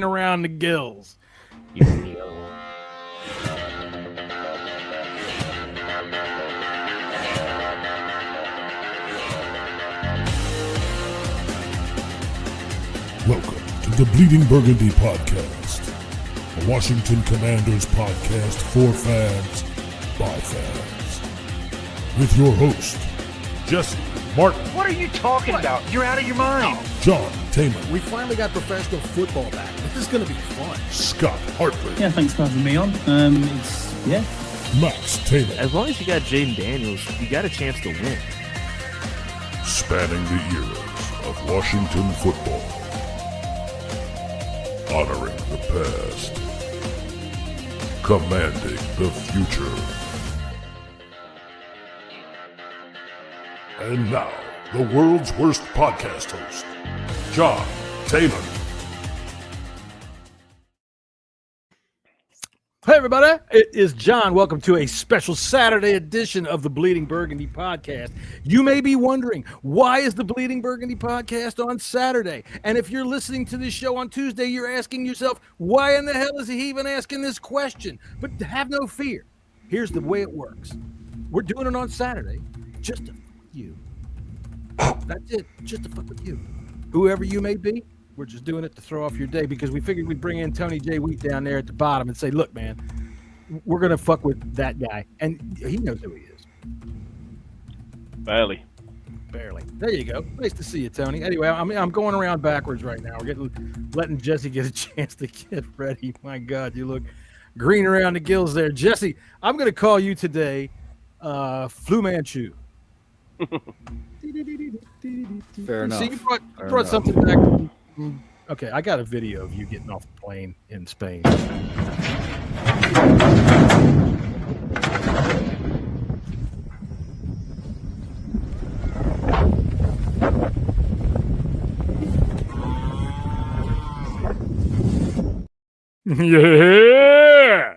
around the gills. Welcome to the Bleeding Burgundy Podcast, a Washington Commanders podcast for fans, by fans. With your host, Jesse Martin. What are you talking about? You're out of your mind. John Taylor. We finally got professional football back. This is going to be fun. Scott Hartley. Yeah, thanks for having me on. Max Taylor. As long as you got Jaden Daniels, you got a chance to win. Spanning the eras of Washington football. Honoring the past. Commanding the future. And now, the world's worst podcast host, John Taylor. Hey, everybody. It is John. Welcome to a special Saturday edition of the Bleeding Burgundy Podcast. You may be wondering, why is the Bleeding Burgundy Podcast on Saturday? And if you're listening to this show on Tuesday, you're asking yourself, why in the hell is he even asking this question? But have no fear. Here's the way it works. We're doing it on Saturday just to fuck with you. That's it. Just to fuck with you. Whoever you may be. We're just doing it to throw off your day because we figured we'd bring in Tony J. Wheat down there at the bottom and say, look, man, we're going to fuck with that guy. And he knows who he is. Barely. There you go. Nice to see you, Tony. Anyway, I'm going around backwards right now. We're letting Jesse get a chance to get ready. My God, you look green around the gills there. Jesse, I'm going to call you today Flu Manchu. Fair enough. See, you brought something back. Okay, I got a video of you getting off the plane in Spain. Yeah.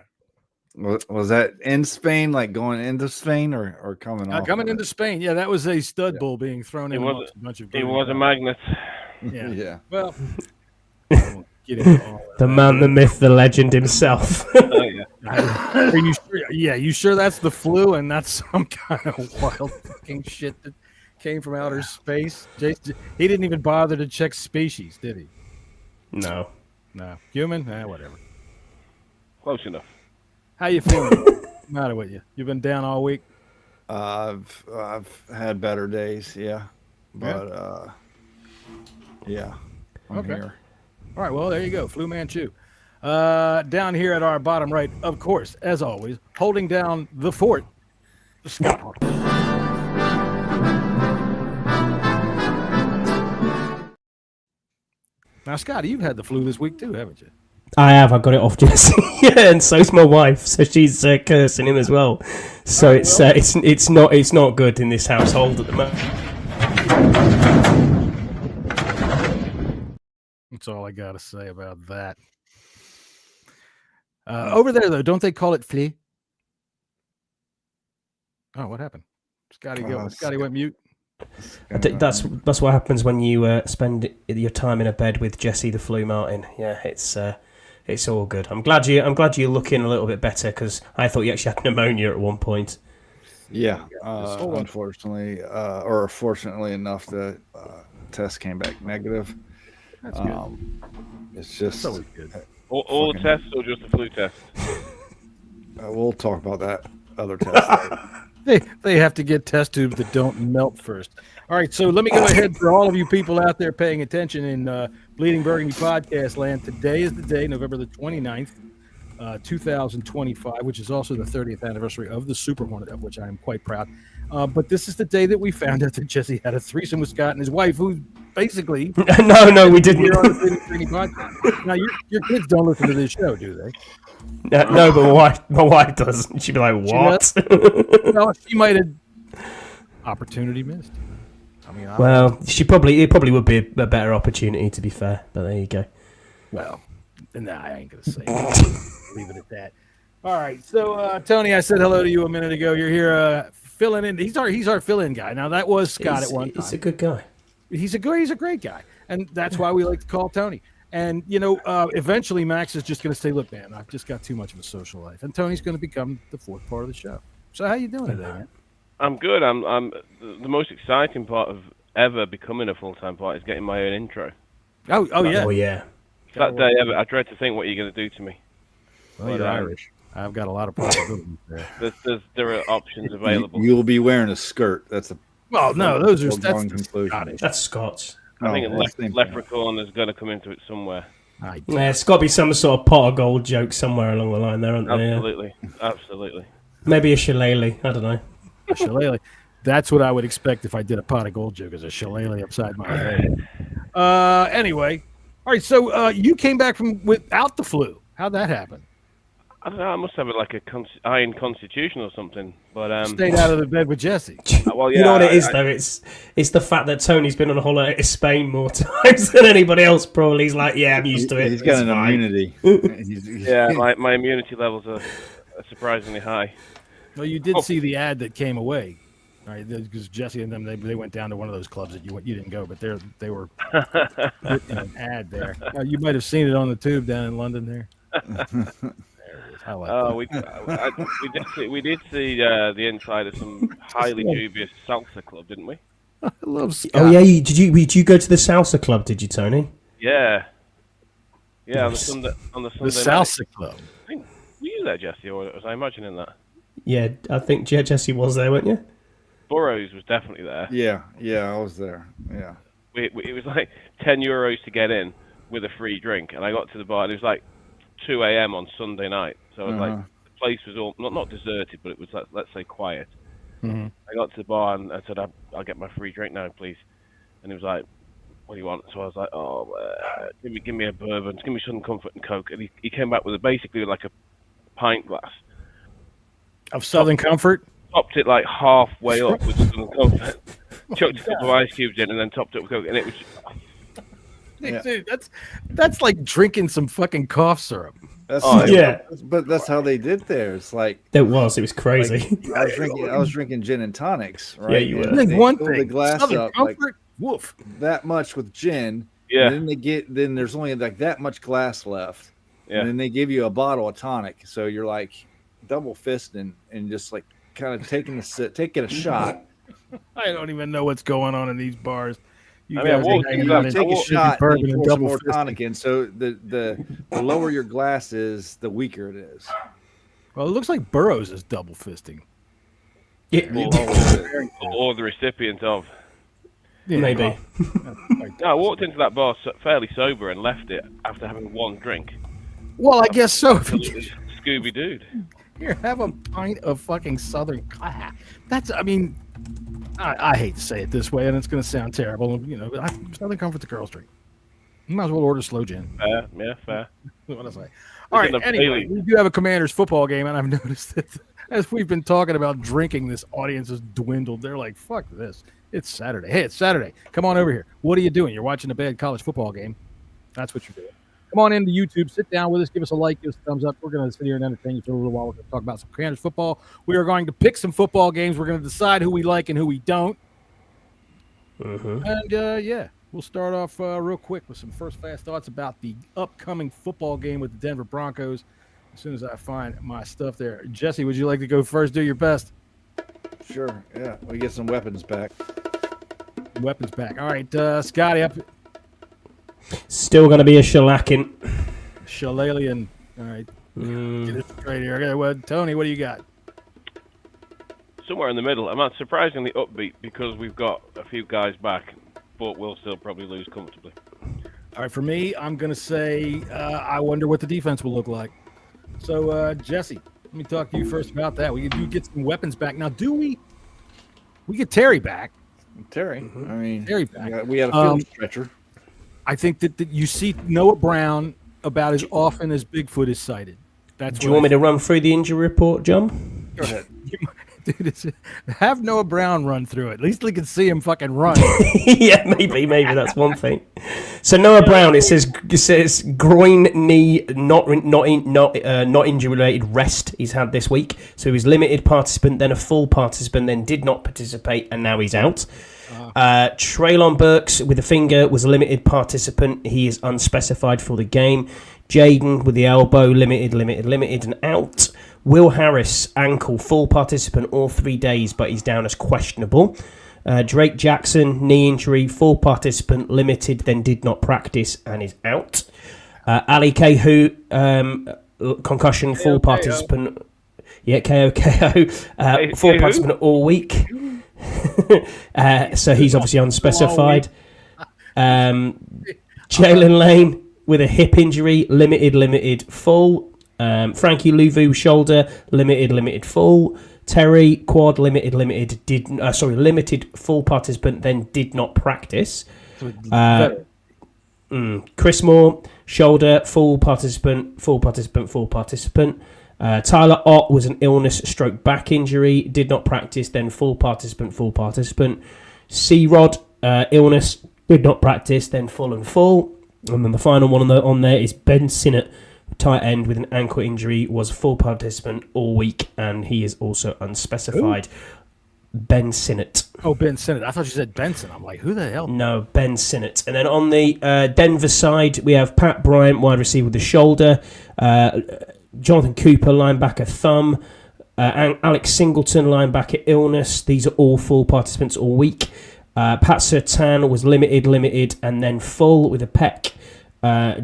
Was that in Spain, like going into Spain or coming off? Coming into Spain. Yeah, that was a stud bull being thrown in amongst a bunch of It was a magnet. Yeah. Yeah. Well, get into all The man, the myth, the legend himself. Oh, yeah. Are you sure? Yeah, you sure that's the flu and that's some kind of wild fucking shit that came from outer space? He didn't even bother to check species, did he? No. Human? Whatever. Close enough. How you feeling? What's the matter with you? You've been down all week? I've had better days, yeah. But yeah. I'm Okay. here. All right, well, there you go. Flu Manchu. Down here at our bottom right, of course, as always, holding down the fort, Scott Hartley. Now, Scott, you've had the flu this week too, haven't you? I have. I got it off Jesse. Yeah, and so's my wife. So she's cursing him as well. So it's not good in this household at the moment. That's all I got to say about that. Over there, though, don't they call it flea? Oh, what happened? Scotty went mute. That's what happens when you spend your time in a bed with Jesse the Flu Martin. Yeah, it's all good. I'm glad you're looking a little bit better because I thought you actually had pneumonia at one point. Yeah. Unfortunately, or fortunately enough, the test came back negative. That's good. It's just always good. All the tests or just the flu test? We'll talk about that other test later. They have to get test tubes that don't melt first. All right, so let me go ahead for all of you people out there paying attention in Bleeding Burgundy Podcast land. Today is the day, November the 29th, 2025, which is also the 30th anniversary of the Super Hornet, of which I am quite proud. But this is the day that we found out that Jesse had a threesome with Scott and his wife, who basically... No, we didn't. Here on the Bleeding Burgundy Podcast. Now, your kids don't listen to this show, do they? No, but my wife doesn't. She'd be like, "What?" Well, she might have opportunity missed. I mean, it probably would be a better opportunity, to be fair. But there you go. Well, nah, I ain't gonna say it. Leave it at that. All right, so Tony, I said hello to you a minute ago. You're here filling in. He's our fill-in guy. Now that was Scott at one time. He's a good guy. He's a great guy, and that's why we like to call Tony. And, eventually Max is just going to say, look, man, I've just got too much of a social life. And Tony's going to become the fourth part of the show. So how you doing today, man? I'm good. I'm the most exciting part of ever becoming a full-time part is getting my own intro. Oh yeah. Oh, yeah. That day ever, I dread to think what you're going to do to me. Well, you're Irish. I've got a lot of possibilities there. There are options available. You'll be wearing a skirt. That's a Well, no, those are foregone that's conclusion. Scottish. That's Scots. I think Oh, same thing. Leprechaun is going to come into it somewhere. Yeah, it's got to be some sort of pot of gold joke somewhere along the line there, aren't there? Absolutely. Absolutely. Maybe a shillelagh. I don't know. A shillelagh. That's what I would expect if I did a pot of gold joke as a shillelagh upside my head. Anyway, all right. So you came back from without the flu. How'd that happen? I don't know. I must have like a iron constitution or something. But Stayed out of the bed with Jesse. well, yeah, You know what it is, though? It's the fact that Tony's been on a holiday to Spain more times than anybody else, probably. He's like, yeah, I'm used to it. He's got It's an fine. immunity. Yeah, my immunity levels are surprisingly high. Well, you did see the ad that came away, right? Because Jesse and them they went down to one of those clubs that you didn't go, but they were in an ad there. You might have seen it on the tube down in London there. I like that. We did see the inside of some highly dubious salsa club, didn't we? I love Scott. Oh, yeah. Did you go to the salsa club, did you, Tony? Yeah. Yeah, Nice. on the The Sunday salsa night. club. I think, were you there, Jesse, or was I imagining that? Yeah, I think Jesse was there, weren't you? Burroughs was definitely there. Yeah, I was there. Yeah. It was like €10 to get in with a free drink, and I got to the bar, and it was like 2 a.m. on Sunday night. So it was like the place was all not deserted, but it was let's say quiet. Mm-hmm. I got to the bar and I said, "I'll get my free drink now, please." And he was like, "What do you want?" So I was like, "Oh, give me a bourbon, give me some Comfort and Coke." And he came back with basically like a pint glass Of Southern Comfort? topped it like halfway up with some Comfort, chucked a couple of ice cubes in, and then topped it with Coke, and it was. Yeah. Dude, that's like drinking some fucking cough syrup. That's yeah. But that's how they did there. It's like It was crazy. I was drinking gin and tonics, right? Yeah, you were. And And they then one fill the thing, glass Southern up like Comfort, woof. that much with gin. Yeah. And then there's only like that much glass left. Yeah. And then they give you a bottle of tonic. So you're like double fisting and just like kind of taking a shot. I don't even know what's going on in these bars. You I mean, I guys walked are into hanging that- out in Take a Mississippi shot bourbon and and pour some double more fisting. tonic in. So the lower your glass is, the weaker it is. Well, it looks like Burroughs is double fisting. Yeah, Or the recipient of. Yeah. maybe. No, I walked into that bar fairly sober and left it after having one drink. Well, I guess so. Absolutely Scooby-Doo. Here, have a pint of fucking Southern. That's, I mean, I hate to say it this way, and it's going to sound terrible. Southern Comfort's the girls' drink. You might as well order slow gin. Fair, yeah, fair. What I say. All right. Looking up Anyway, daily. we do have a Commanders football game, and I've noticed that as we've been talking about drinking, this audience has dwindled. They're like, "Fuck this! It's Saturday. Hey, it's Saturday. Come on over here. What are you doing? You're watching a bad college football game. That's what you're doing. Come on into YouTube. Sit down with us. Give us a like. Give us a thumbs up. We're going to sit here and entertain you for a little while. We're going to talk about some Commanders football. We are going to pick some football games. We're going to decide who we like and who we don't. And yeah, we'll start off real quick with some first fast thoughts about the upcoming football game with the Denver Broncos. As soon as I find my stuff there. Jesse, would you like to go first? Do your best. Sure. Yeah. We get some weapons back. Weapons back. All right, Scotty, up. Still going to be a shellacking. Shillelagh. All right. Get it straight here. Okay, well, Tony, what do you got? Somewhere in the middle. I'm not surprisingly upbeat because we've got a few guys back, but we'll still probably lose comfortably. All right, for me, I'm going to say I wonder what the defense will look like. So, Jesse, let me talk to you first about that. We do get some weapons back. Now, do we get Terry back? Terry. I mean, Terry back. we had a field stretcher. I think that you see Noah Brown about as often as Bigfoot is cited. That's Do you want me to run through the injury report, John? Go ahead. Dude, have Noah Brown run through it. At least we can see him fucking run. Yeah, maybe that's one thing. So Noah Brown, it says groin, knee, not injury related rest he's had this week. So he was limited participant, then a full participant, then did not participate, and now he's out. Traylon Burks with a finger was a limited participant. He is unspecified for the game. Jaden with the elbow, limited, and out. Will Harris, ankle, full participant all 3 days, but he's down as questionable. Drake Jackson, knee injury, full participant, limited, then did not practice and is out. Ali Kehu, concussion, full participant. Yeah, KO, full participant all week. So he's obviously unspecified. Jalen Lane with a hip injury, limited, full. Frankie Louvu, shoulder, limited, full. Terry, quad, limited, limited, full participant, then did not practice. Chris Moore, shoulder, full participant. Tyler Ott was an illness / back injury, did not practice, then full participant. C-Rod, illness, did not practice, then full. And then the final one on there is Ben Sinnott, tight end with an ankle injury, was full participant all week, and he is also unspecified. Ooh. Ben Sinnott. Oh, Ben Sinnott. I thought you said Benson. I'm like, who the hell? No, Ben Sinnott. And then on the Denver side, we have Pat Bryant, wide receiver with the shoulder, Jonathan Cooper, linebacker, thumb, Alex Singleton, linebacker, illness. These are all full participants all week. Pat Surtain was limited, and then full with a pec.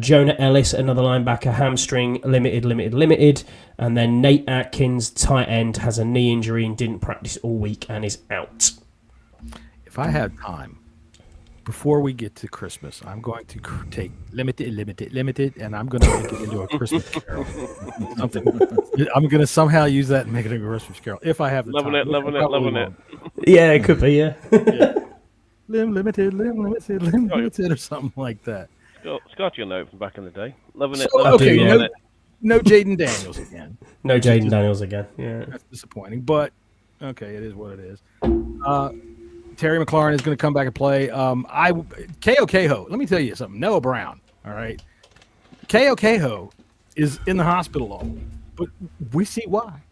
Jonah Ellis, another linebacker, hamstring, limited. And then Nate Atkins, tight end, has a knee injury and didn't practice all week and is out. If I had time, before we get to Christmas, I'm going to take limited, and I'm going to make it into a Christmas carol. Something. I'm going to somehow use that and make it a Christmas carol if I have the time. Loving it. Yeah, it could be, yeah. Limited, or something like that. Scott, you'll know from back in the day. Loving it. No Jaden Daniels again. No Jaden Daniels again. Yeah, that's disappointing. But okay, it is what it is. Terry McLaurin is going to come back and play. Keho. Let me tell you something. Noah Brown. All right. Keho is in the hospital all week, but we see why.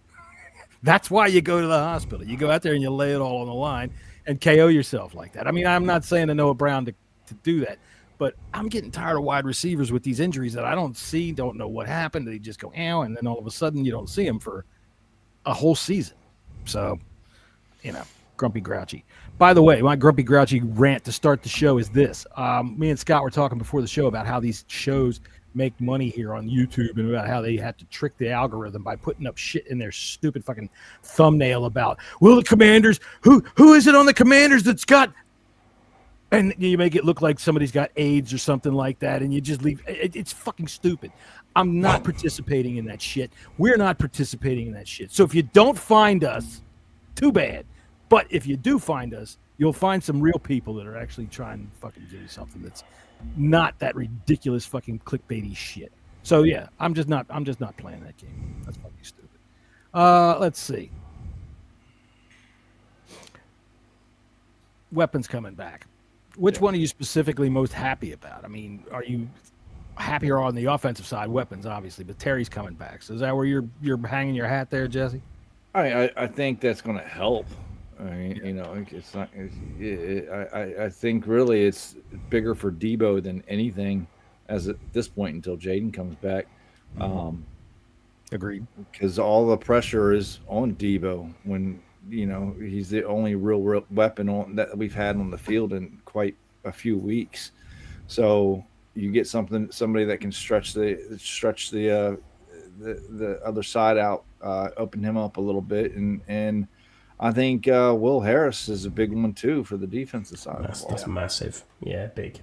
That's why you go to the hospital. You go out there and you lay it all on the line and KO yourself like that. I mean, I'm not saying to Noah Brown to do that. But I'm getting tired of wide receivers with these injuries that I don't see, don't know what happened. They just go, ow, and then all of a sudden you don't see them for a whole season. So, grumpy grouchy. By the way, my grumpy grouchy rant to start the show is this. Me and Scott were talking before the show about how these shows make money here on YouTube and about how they have to trick the algorithm by putting up shit in their stupid fucking thumbnail about, well, the Commanders, who is it on the Commanders that's got... And you make it look like somebody's got AIDS or something like that, and you just leave. It's fucking stupid. I'm not participating in that shit. We're not participating in that shit. So if you don't find us, too bad. But if you do find us, you'll find some real people that are actually trying to fucking do something that's not that ridiculous fucking clickbaity shit. So yeah, I'm just not playing that game. That's fucking stupid. Let's see. Weapons coming back. Which one are you specifically most happy about? I mean, are you happier on the offensive side? Weapons, obviously, but Terry's coming back. So is that where you're hanging your hat there, Jesse? I think that's going to help. I mean, it's not. I think really it's bigger for Debo than anything, as at this point until Jaden comes back. Agreed. Because all the pressure is on Debo when. He's the only real weapon that we've had on the field in quite a few weeks. So you get somebody that can stretch the other side out, open him up a little bit, and I think Will Harris is a big one too for the defensive side. That's massive. Yeah, big.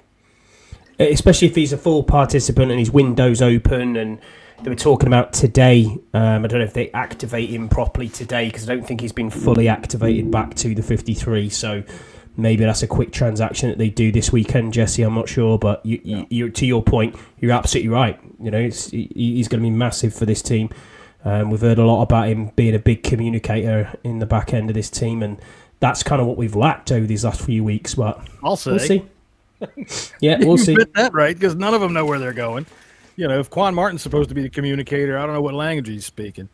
Especially if he's a full participant and his window's open and. They were talking about today. I don't know if they activate him properly today because I don't think he's been fully activated back to the 53. So maybe that's a quick transaction that they do this weekend, Jesse. I'm not sure, but you to your point, you're absolutely right. He's going to be massive for this team. We've heard a lot about him being a big communicator in the back end of this team, and that's kind of what we've lacked over these last few weeks. But I'll say. we'll see. Yeah, we'll see. You bet that right, because none of them know where they're going. You know, if Quan Martin's supposed to be the communicator, I don't know what language he's speaking.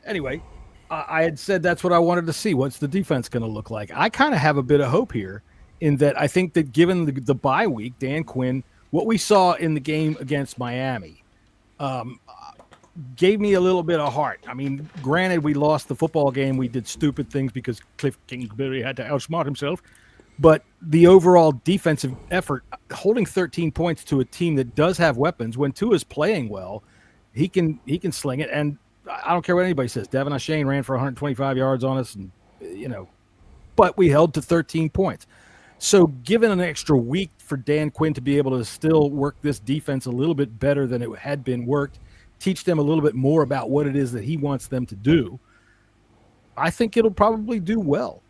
Anyway, I had said that's what I wanted to see. What's the defense going to look like? I kind of have a bit of hope here in that I think that given the bye week, Dan Quinn, what we saw in the game against Miami gave me a little bit of heart. I mean, granted, we lost the football game. We did stupid things because Cliff Kingsbury had to outsmart himself. But the overall defensive effort, holding 13 points to a team that does have weapons, when Tua's playing well, he can sling it. And I don't care what anybody says. Devin Ashane ran for 125 yards on us, and but we held to 13 points. So given an extra week for Dan Quinn to be able to still work this defense a little bit better than it had been worked, teach them a little bit more about what it is that he wants them to do, I think it'll probably do well.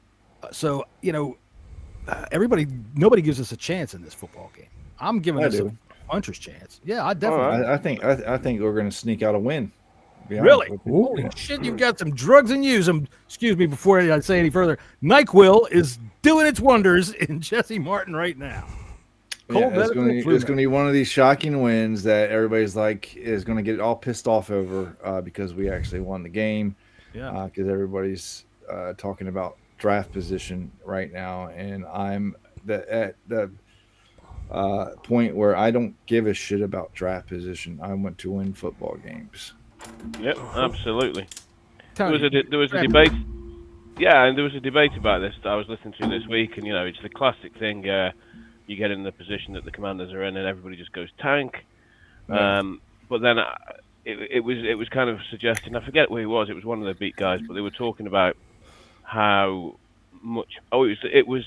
So, nobody gives us a chance in this football game. I'm giving us a puncher's chance. Yeah, I definitely. I think we're going to sneak out a win. Really? Holy shit! You've got some drugs in you. Excuse me before I say any further. NyQuil is doing its wonders in Jesse Martin right now. It's going to be one of these shocking wins that everybody's is going to get all pissed off over because we actually won the game. Yeah. Because everybody's talking about draft position right now, and I'm at the point where I don't give a shit about draft position. I want to win football games. Yep, absolutely. There was a debate. Yeah, and there was a debate about this that I was listening to this week, and it's the classic thing. You get in the position that the Commanders are in, and everybody just goes tank. Yeah. But then it was kind of suggesting, I forget who it was one of the beat guys, but they were talking about how much. Oh, it was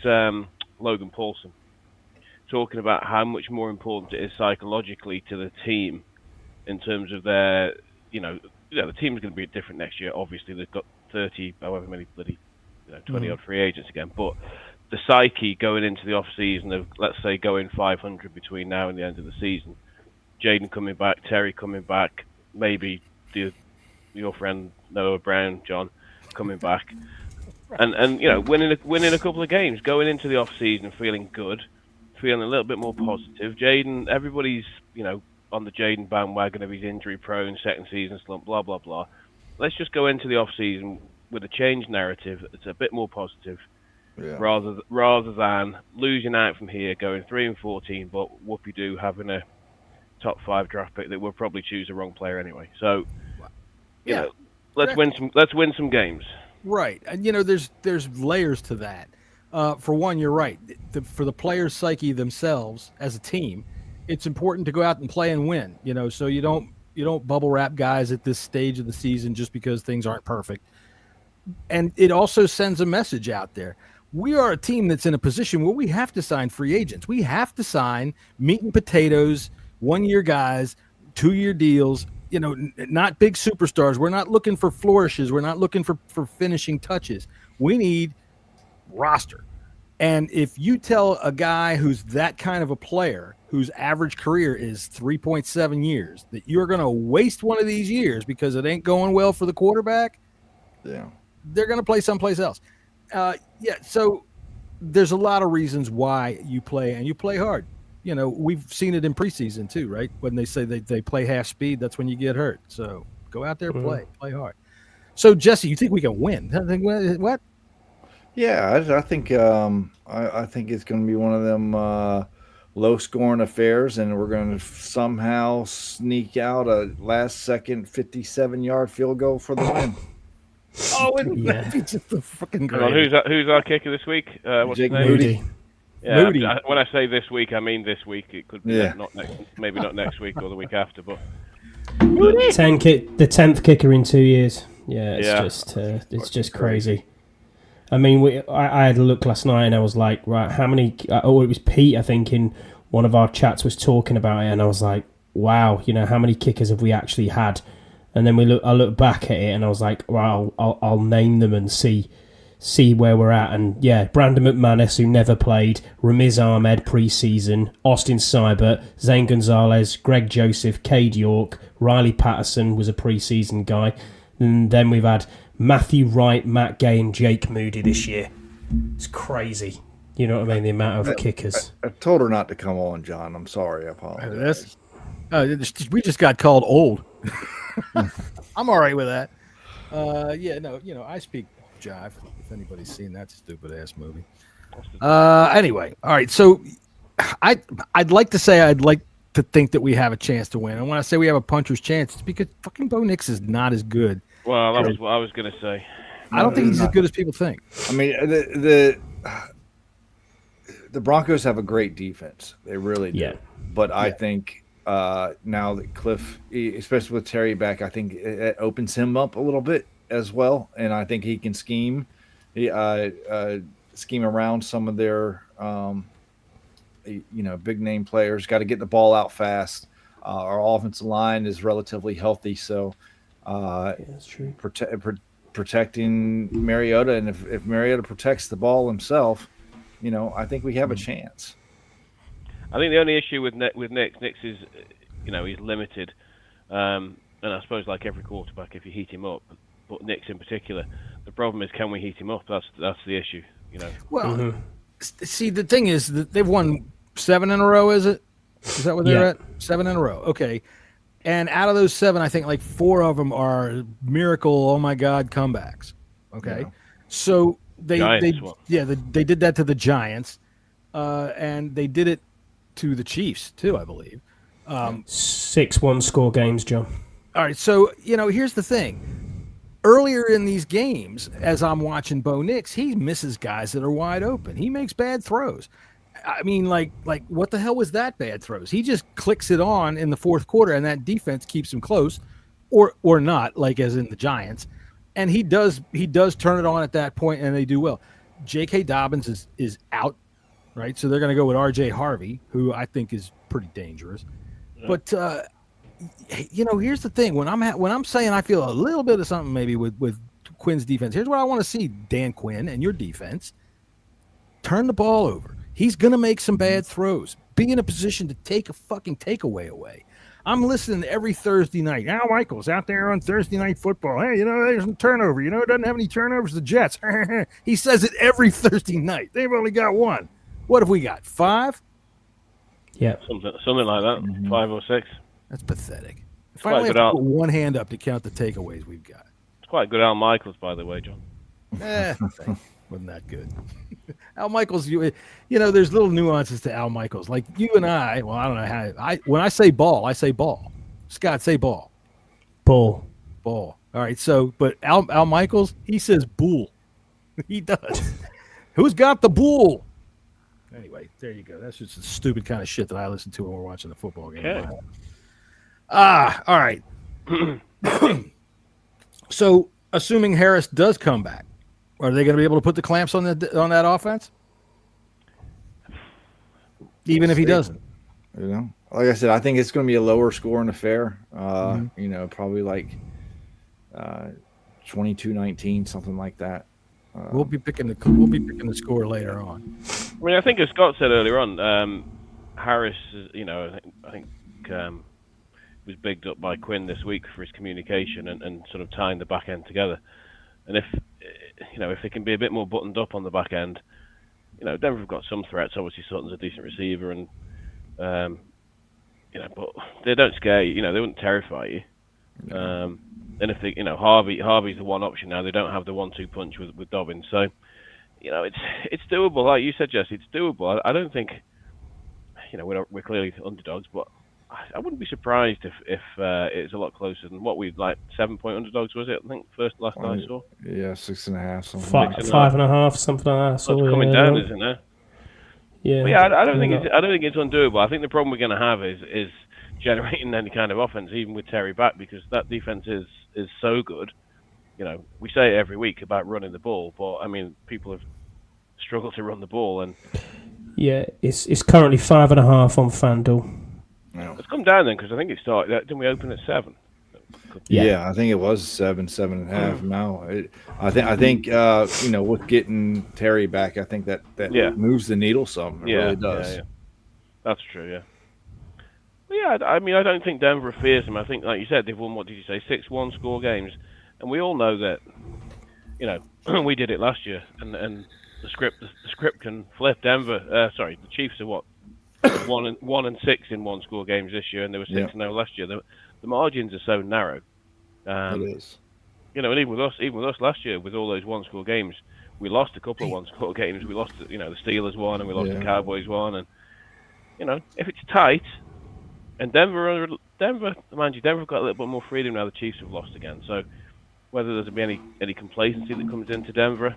Logan Paulson talking about how much more important it is psychologically to the team in terms of their. The team's going to be different next year. Obviously, they've got 30, however many bloody, 20 odd free agents again. But the psyche going into the off season of, let's say, going 500 between now and the end of the season, Jaden coming back, Terry coming back, maybe your friend Noah Brown, John, coming back, and winning a couple of games, going into the off season feeling good, feeling a little bit more positive. Jaden, everybody's on the Jaden bandwagon of his injury prone second season slump, blah blah blah. Let's just go into the off season with a changed narrative that's a bit more positive, rather than losing out from here, going 3-14, but whoopie doo having a top 5 draft pick that will probably choose the wrong player anyway. So, let's win some games. Right, and there's layers to that. For one, you're right. For the players' psyche themselves as a team, it's important to go out and play and win. So you don't bubble wrap guys at this stage of the season just because things aren't perfect. And it also sends a message out there. We are a team that's in a position where we have to sign free agents. We have to sign meat and potatoes, 1-year guys, 2-year deals. Not big superstars. We're not looking for flourishes. We're not looking for finishing touches. We need roster. And if you tell a guy who's that kind of a player, whose average career is 3.7 years, that you're going to waste one of these years because it ain't going well for the quarterback, they're going to play someplace else. So there's a lot of reasons why you play, and you play hard. We've seen it in preseason too, right? When they say they play half speed, that's when you get hurt. So go out there, play hard. So Jesse, you think we can win? What? Yeah, I think it's going to be one of them low-scoring affairs, and we're going to somehow sneak out a last-second 57-yard field goal for the win. Wouldn't that be just the freaking great? Who's our kicker this week? What's Jake his name? Moody. Yeah, Moody. When I say this week, I mean this week. It could be not next week or the week after, but the 10th kicker in 2 years. Yeah, it's just crazy. I mean, I had a look last night and I was like, right, how many? It was Pete, I think, in one of our chats was talking about it, and I was like, wow, how many kickers have we actually had? And then I looked back at it and I was like, well, I'll name them and see see where we're at. And yeah, Brandon McManus, who never played, Ramiz Ahmed pre-season, Austin Seibert, Zane Gonzalez, Greg Joseph, Cade York, Riley Patterson was a pre-season guy. And then we've had Matthew Wright, Matt Gay, and Jake Moody this year. It's crazy. You know what I mean? The amount of kickers. I told her not to come on, John. I'm sorry. I apologize. We just got called old. I'm all right with that. I speak jive. If anybody's seen that stupid ass movie. Anyway, all right. So I'd like to say I'd like to think that we have a chance to win. And when I say we have a puncher's chance, it's because fucking Bo Nix is not as good. Well, that was what I was going to say. I don't think he's as good as people think. I mean, the Broncos have a great defense. They really do. Yeah. But I think now that Cliff, especially with Terry back, I think it opens him up a little bit as well. And I think he can scheme around some of their, big name players. Got to get the ball out fast. Our offensive line is relatively healthy. So that's true. Protecting Mariota, and if Mariota protects the ball himself, I think we have a chance. I think the only issue with Nix is, he's limited, and I suppose like every quarterback, if you heat him up, but Nix in particular, the problem is can we heat him up? That's the issue. Well, see, the thing is that they've won 7 in a row. Is that what they're at? 7 in a row. Okay. And out of those 7, I think like 4 of them are miracle, oh my God, comebacks. Okay, so they did that to the Giants, and they did it to the Chiefs too, I believe. 6-1 score games, John. All right, so here's the thing. Earlier in these games, as I'm watching Bo Nix, he misses guys that are wide open. He makes bad throws. I mean, like what the hell was that bad throws? He just clicks it on in the fourth quarter, and that defense keeps him close, or not, like as in the Giants. And he does turn it on at that point, and they do well. J.K. Dobbins is out, right? So they're going to go with R.J. Harvey, who I think is pretty dangerous. Yeah. But here's the thing: when I'm saying I feel a little bit of something maybe with Quinn's defense, here's what I want to see: Dan Quinn and your defense turn the ball over. He's going to make some bad throws. Be in a position to take a fucking takeaway away. I'm listening every Thursday night. Al Michaels out there on Thursday Night Football. Hey, there's a turnover. It doesn't have any turnovers, the Jets. He says it every Thursday night. They've only got 1. What have we got, 5? Yeah. Something like that, 5 or 6. That's pathetic. If I only have to put one hand up to count the takeaways we've got. It's quite good Al Michaels, by the way, John. Wasn't that good. Al Michaels, there's little nuances to Al Michaels. Like you and I don't know how. When I say ball, I say ball. Scott, say ball. Ball. All right. So, but Al Michaels, he says bull. He does. Who's got the bull? Anyway, there you go. That's just the stupid kind of shit that I listen to when we're watching the football game. Okay. All right. So, assuming Harris does come back, are they going to be able to put the clamps on that offense? Even if he doesn't? Like I said, I think it's going to be a lower scoring affair. Probably like 22-19, something like that. We'll be picking the score later on. I mean, I think as Scott said earlier on, Harris, I think was bigged up by Quinn this week for his communication and sort of tying the back end together. And if they can be a bit more buttoned up on the back end, Denver have got some threats. Obviously, Sutton's a decent receiver, and but they don't scare you. They wouldn't terrify you. And if they, Harvey's the one option now. They don't have the 1-2 punch with Dobbins, so it's doable. Like you said, Jesse, it's doable. I don't think we're clearly underdogs, but I wouldn't be surprised if it's a lot closer than what we'd like. 7-point underdogs, was it? I think last night I saw. Yeah, 6.5. 5.5, something like that. So it's coming down, isn't it? Yeah. But I don't think it's undoable. I think the problem we're going to have is generating any kind of offense, even with Terry back, because that defense is so good. We say it every week about running the ball, but I mean, people have struggled to run the ball, and it's currently 5.5 on FanDuel. It's come down then, because I think it started. Didn't we open at 7? Yeah, I think it was 7.5 now. I think with getting Terry back, I think that moves the needle some. It really does. Yeah. That's true. Yeah. But yeah, I mean, I don't think Denver fears him. I think, like you said, they've won, what did you say, 6 one-score games, and we all know that. We did it last year, and the script can flip. Denver, the Chiefs are what 1-6 in one-score games this year, and they were 6-0 last year. The margins are so narrow. It is. And even with us last year, with all those one-score games, we lost a couple of one-score games. We lost, the Steelers one, and we lost the Cowboys one, and if it's tight, and Denver, mind you, Denver have got a little bit more freedom now. The Chiefs have lost again, so whether there's be any complacency that comes into Denver,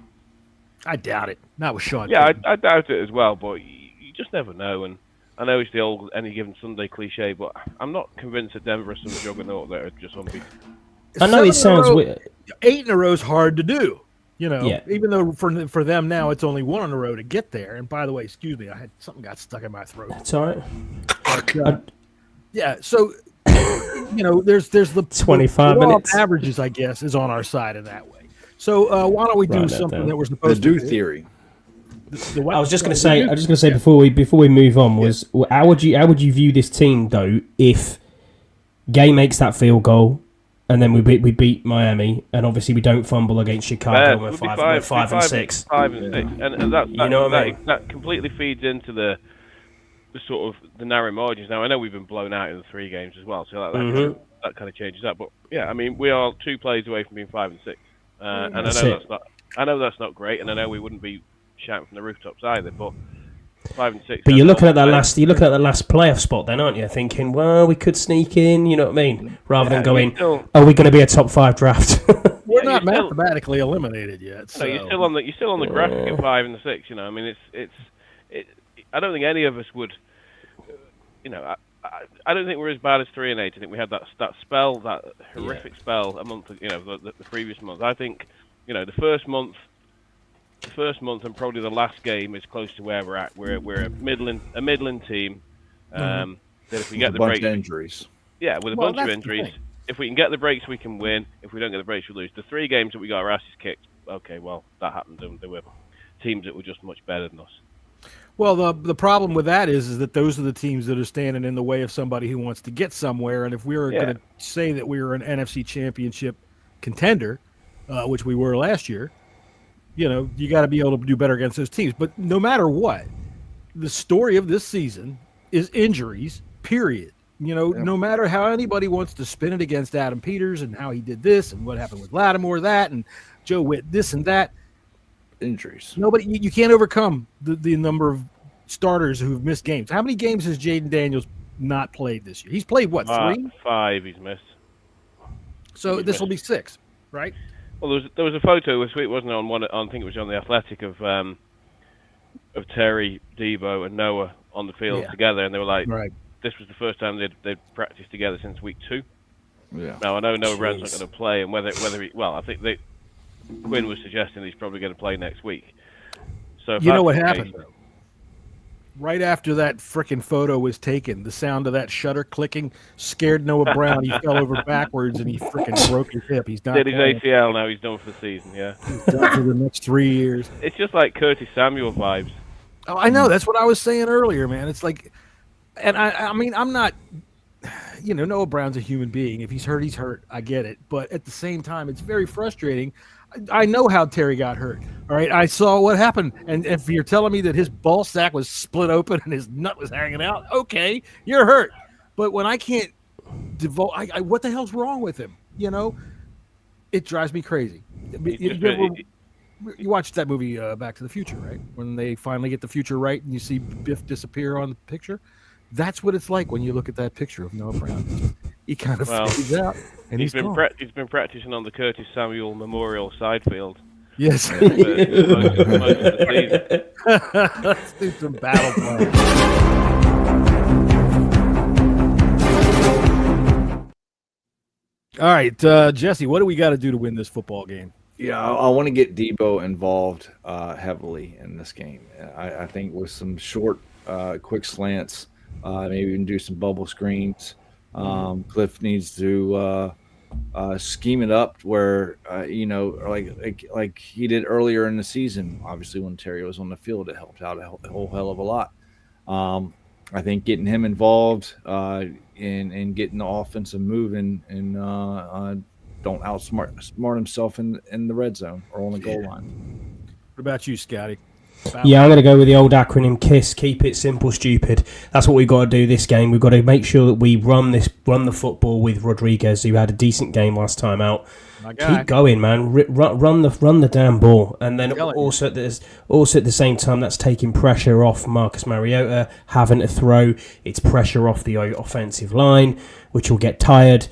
I doubt it. Not with Sean. Yeah, I doubt it as well, but you just never know. And I know it's the old any given Sunday cliche, but I'm not convinced that Denver are some juggernaut that are just unbeaten. I know it sounds weird. 8 in a row is hard to do. Even though for them now it's only 1 in a row to get there. And by the way, excuse me, I had something got stuck in my throat. It's all right. But, so there's the 25 minutes averages, I guess, is on our side in that way. So why don't we do something that we're supposed to do? Theory. I was just going to say before we move on was how would you view this team though if Gay makes that field goal and then we beat Miami and obviously we don't fumble against Chicago and we're 5 and 6. 5 and 6, and that completely feeds into the sort of the narrow margins. Now I know we've been blown out in the 3 games as well, so that kind of changes that. But yeah, I mean we are 2 plays away from being 5 and 6, and I know that's not great, and I know we wouldn't be shouting from the rooftops either. But 5 and 6. But you're looking at that last playoff spot, then, aren't you? Thinking, well, we could sneak in. You know what I mean? Rather than going, are we going to be a top 5 draft? We're not mathematically eliminated yet. So you're still on the graphic at 5 and 6. I mean, it's. I don't think any of us would. I don't think we're as bad as 3 and 8. I think we had that spell, that horrific spell a month. The previous month. I think, the first month and probably the last game is close to where we're at. We're a middling team. That if we get the breaks, injuries. Yeah, with a bunch of injuries. If we can get the breaks, we can win. If we don't get the breaks, we lose. The 3 games that we got our asses kicked. Okay, well that happened. And there were teams that were just much better than us. Well, the problem with that is that those are the teams that are standing in the way of somebody who wants to get somewhere. And if we were going to say that we were an NFC Championship contender, which we were last year, you got to be able to do better against those teams. But no matter what, the story of this season is injuries, period. No matter how anybody wants to spin it against Adam Peters and how he did this and what happened with Lattimore, that, and Joe Witt, this and that. Injuries. Nobody, you can't overcome the number of starters who've missed games. How many games has Jaden Daniels not played this year? He's played what, 3? 5 he's missed. So this will be 6, right? Well, there was a photo, it was sweet, wasn't it, I think it was on the Athletic of Terry, Debo, and Noah on the field together, and they were like, this was the first time they'd practiced together since week 2. Yeah. Now I know Noah Brown's not going to play, and whether he, I think Quinn was suggesting he's probably going to play next week. So you know what happened, though? Right after that frickin' photo was taken, the sound of that shutter clicking scared Noah Brown. He fell over backwards and he frickin' broke his hip. He's done. Did his ACL now? He's done for the season. Yeah. He's done for the next 3 years. It's just like Curtis Samuel vibes. Oh, I know. That's what I was saying earlier, man. It's like, and I mean, I'm not. Noah Brown's a human being. If he's hurt, he's hurt. I get it. But at the same time, it's very frustrating. I know how Terry got hurt. All right, I saw what happened. And if you're telling me that his ball sack was split open and his nut was hanging out, okay, you're hurt. But when I can't devote, what the hell's wrong with him? It drives me crazy. You watched that movie Back to the Future, right? When they finally get the future right and you see Biff disappear on the picture. That's what it's like when you look at that picture of Noah Brown. He kind of fades out, and he's been practicing on the Curtis Samuel Memorial side field. Yes. Most of the season. Let's do some battle plans. All right, Jesse, what do we got to do to win this football game? Yeah, I want to get Debo involved heavily in this game. I think with some short, quick slants, maybe even do some bubble screens. Cliff needs to scheme it up where like he did earlier in the season. Obviously, when Terry was on the field, it helped out a whole hell of a lot. I think getting him involved and getting the offensive moving and don't smart himself in the red zone or on the goal line. What about you, Scotty? Yeah, I'm going to go with the old acronym KISS. Keep it simple, stupid. That's what we've got to do this game. We've got to make sure that we run the football with Rodriguez, who had a decent game last time out. Keep going, man. Run the damn ball, and then also at the same time, that's taking pressure off Marcus Mariota having to throw. It's pressure off the offensive line, which will get tired.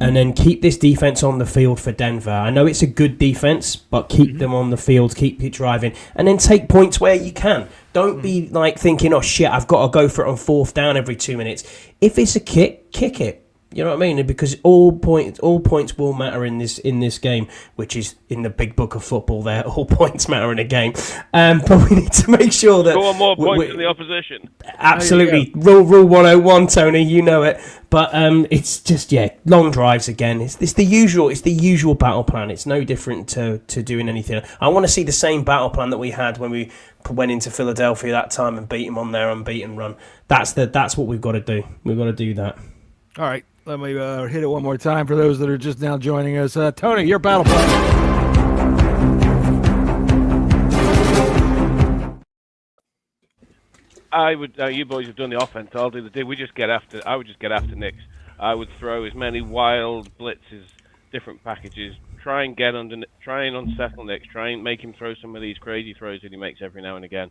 And then keep this defense on the field for Denver. I know it's a good defense, but keep them on the field, keep it driving, and then take points where you can. Don't be like thinking, oh shit, I've got to go for it on 4th down every 2 minutes. If it's a kick it. You know what I mean? Because all points will matter in this game, which is in the big book of football. There, all points matter in a game. But we need to make sure that score more points than the opposition. Absolutely, rule 101, Tony. You know it. But it's just long drives again. It's the usual battle plan. It's no different to doing anything. I want to see the same battle plan that we had when we went into Philadelphia that time and beat them on their unbeaten run. That's what we've got to do. We've got to do that. All right. Let me hit it one more time for those that are just now joining us. Tony, your battle plan. I would. You boys have done the offense. I'll do the D. I would just get after Knicks. I would throw as many wild blitzes, different packages. Try and unsettle Knicks. Try and make him throw some of these crazy throws that he makes every now and again.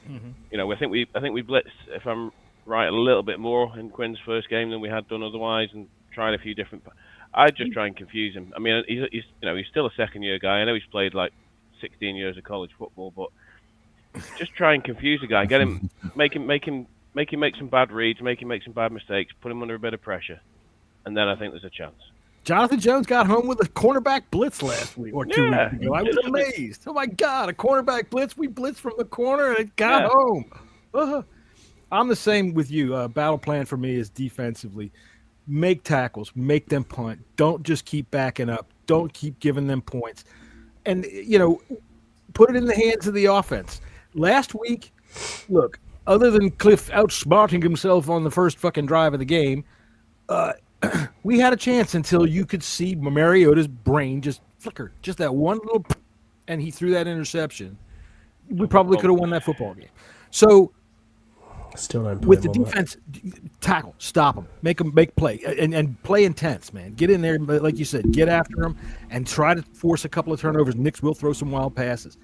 Mm-hmm. I think we blitzed, if I'm right, a little bit more in Quinn's first game than we had done otherwise, and tried a few different. I'd just try and confuse him. I mean, he's still a second-year guy. I know he's played like 16 years of college football, but just try and confuse the guy. Get him, make him make some bad reads, make him make some bad mistakes, put him under a bit of pressure, and then I think there's a chance. Jonathan Jones got home with a cornerback blitz last week or 2 weeks ago. I was amazed. Oh my God, a cornerback blitz! We blitzed from the corner and it got home. I'm the same with you. Battle plan for me is defensively. Make tackles. Make them punt. Don't just keep backing up. Don't keep giving them points. And, put it in the hands of the offense. Last week, look, other than Cliff outsmarting himself on the first fucking drive of the game, we had a chance until you could see Mariota's brain just flicker. Just that one little – and he threw that interception. We probably could have won that football game. So – still don't with the defense, tackle, stop them, make play, and play intense, man. Get in there, like you said, get after them, and try to force a couple of turnovers. Knicks will throw some wild passes,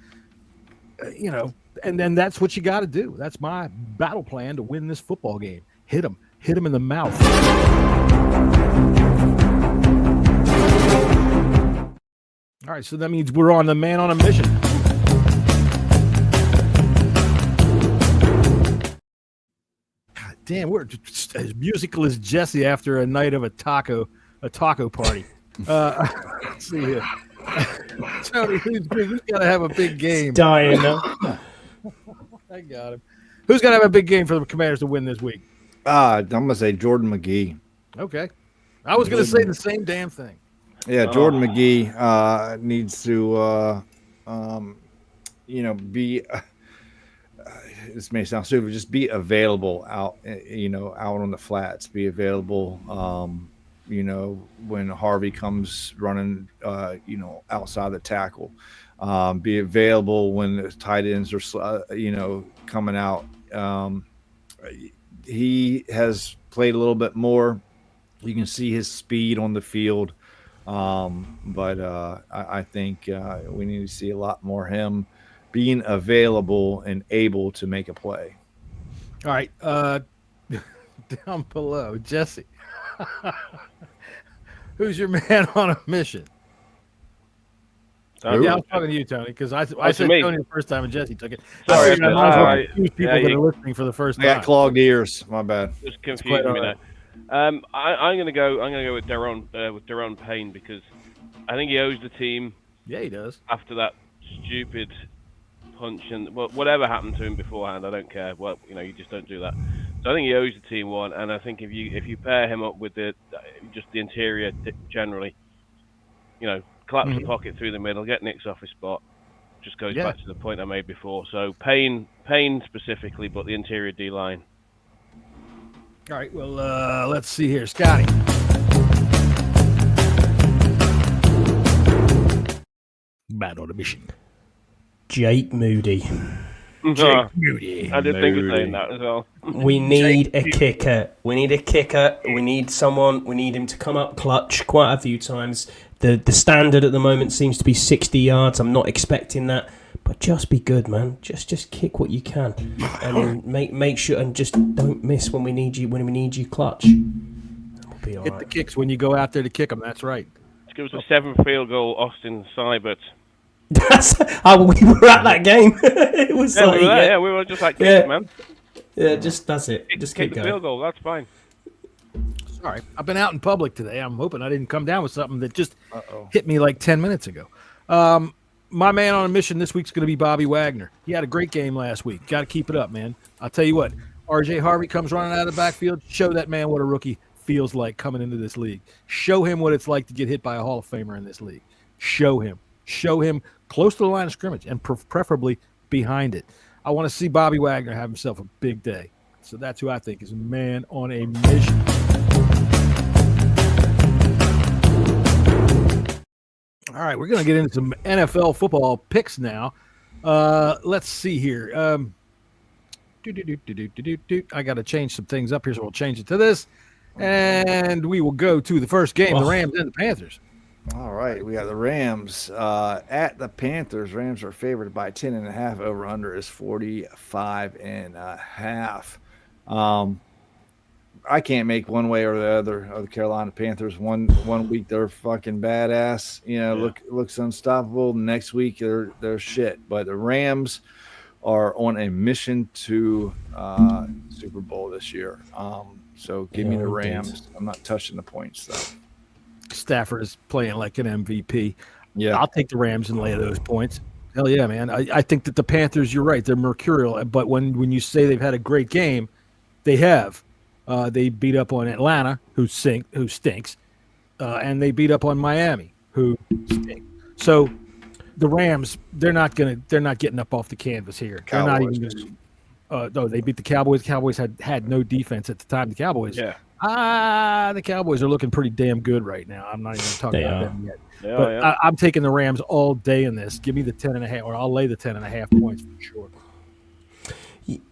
and then that's what you got to do. That's my battle plan to win this football game. Hit them in the mouth. All right, so that means we're on the man on a mission. Damn, we're just as musical as Jesse after a night of a taco party. Let's see here. Tony, who's got to have a big game? Dying. I got him. Who's got to have a big game for the Commanders to win this week? I'm going to say Jordan McGee. Okay. I was going to say the same damn thing. Yeah, Jordan McGee needs to, be this may sound stupid, just be available out on the flats, be available, when Harvey comes running, outside the tackle, be available when the tight ends are, coming out. He has played a little bit more. You can see his speed on the field. But I think we need to see a lot more him being available and able to make a play. All right. Down below, Jesse. Who's your man on a mission? Yeah, I was talking to you, Tony, because I said Tony the first time and Jesse took it. Sorry, I might as well confuse people that are listening for the first time. I got clogged ears. My bad. Just confusing me now. I'm gonna go with Daron Payne because I think he owes the team. Yeah, he does. After that stupid punch and whatever happened to him beforehand, I don't care. Well, you just don't do that. So I think he owes the team one, and I think if you pair him up with just the interior generally, collapse the pocket through the middle, get Nick's off his spot. Just goes back to the point I made before. So Payne specifically, but the interior D line. All right. Well, let's see here, Scotty. Man on a mission. Jake Moody. Jake Moody. I did think of saying that as well. We need a kicker. We need a kicker. We need someone. We need him to come up clutch quite a few times. The standard at the moment seems to be 60 yards. I'm not expecting that, but just be good, man. Just kick what you can, and make sure and just don't miss when we need you. When we need you, clutch. We'll be all Hit right. the kicks when you go out there to kick them. That's right. Give us a 7th field goal, Austin Seibert. That's how we were at that game. It was we were just like, man. Yeah, that's it. Just kick keep the going. field goal. That's fine. Sorry, I've been out in public today. I'm hoping I didn't come down with something that just hit me like 10 minutes ago. My man on a mission this week's going to be Bobby Wagner. He had a great game last week. Got to keep it up, man. I'll tell you what, R.J. Harvey comes running out of the backfield. Show that man what a rookie feels like coming into this league. Show him what it's like to get hit by a Hall of Famer in this league. Show him close to the line of scrimmage and preferably behind it. I want to see Bobby Wagner have himself a big day. So that's who I think is a man on a mission. All right, we're going to get into some NFL football picks now. Let's see here. I got to change some things up here, so we'll change it to this. And we will go to the first game, the Rams and the Panthers. All right, we got the Rams at the Panthers. Rams are favored by 10.5. Over under is 45.5. I can't make one way or the other of the Carolina Panthers. One week they're fucking badass, looks unstoppable. Next week they're shit. But the Rams are on a mission to Super Bowl this year. So give me the Rams. I'm not touching the points though. Stafford is playing like an MVP. Yeah, I'll take the Rams and lay those points. Hell yeah, man. I think that the Panthers, you're right, they're mercurial. But when you say they've had a great game, they have. They beat up on Atlanta, who stinks, and they beat up on Miami, who stink. So the Rams, they're not getting up off the canvas here. They're not even. No, they beat the Cowboys. The Cowboys had no defense at the time. The Cowboys. Yeah. The Cowboys are looking pretty damn good right now. I'm not even talking about them yet. Yeah. I'm taking the Rams all day in this. Give me the 10.5, or I'll lay the 10.5 points for sure.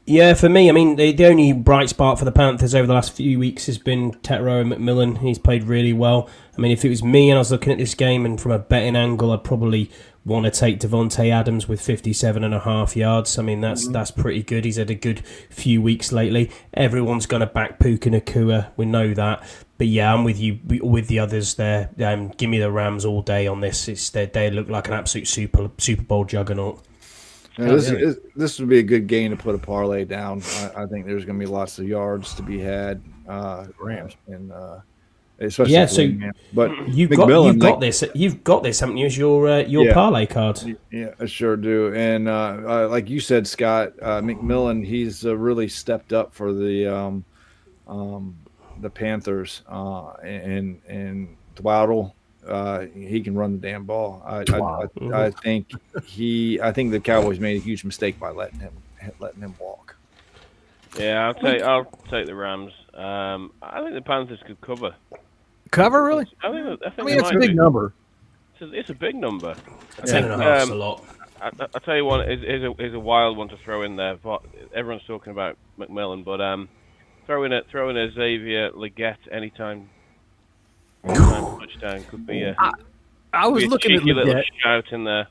Yeah, for me, I mean, the only bright spot for the Panthers over the last few weeks has been Tetero and McMillan. He's played really well. I mean, if it was me and I was looking at this game and from a betting angle, I'd probably want to take Devontae Adams with 57.5 yards. I mean, that's pretty good. He's had a good few weeks lately. Everyone's going to back Puka Nacua. We know that. But yeah, I'm with you, with the others there. Give me the Rams all day on this. They look like an absolute Super Bowl juggernaut. Yeah, this would be a good game to put a parlay down. I think there's going to be lots of yards to be had. Rams and especially but you've got this, haven't you? As your parlay card. Yeah, I sure do. And like you said, Scott, McMillan, he's really stepped up for the Panthers, and Dwaddle. He can run the damn ball. I think the Cowboys made a huge mistake by letting him walk. Yeah, I'll take the Rams. I think the Panthers could cover. Cover, really? I mean, it's a big number. It's a big number. 10.5 is a lot. I tell you one is a wild one to throw in there. But everyone's talking about McMillan, but throw in a Xavier Legette anytime touchdown could be I was looking at cheeky little Legette. shout in there.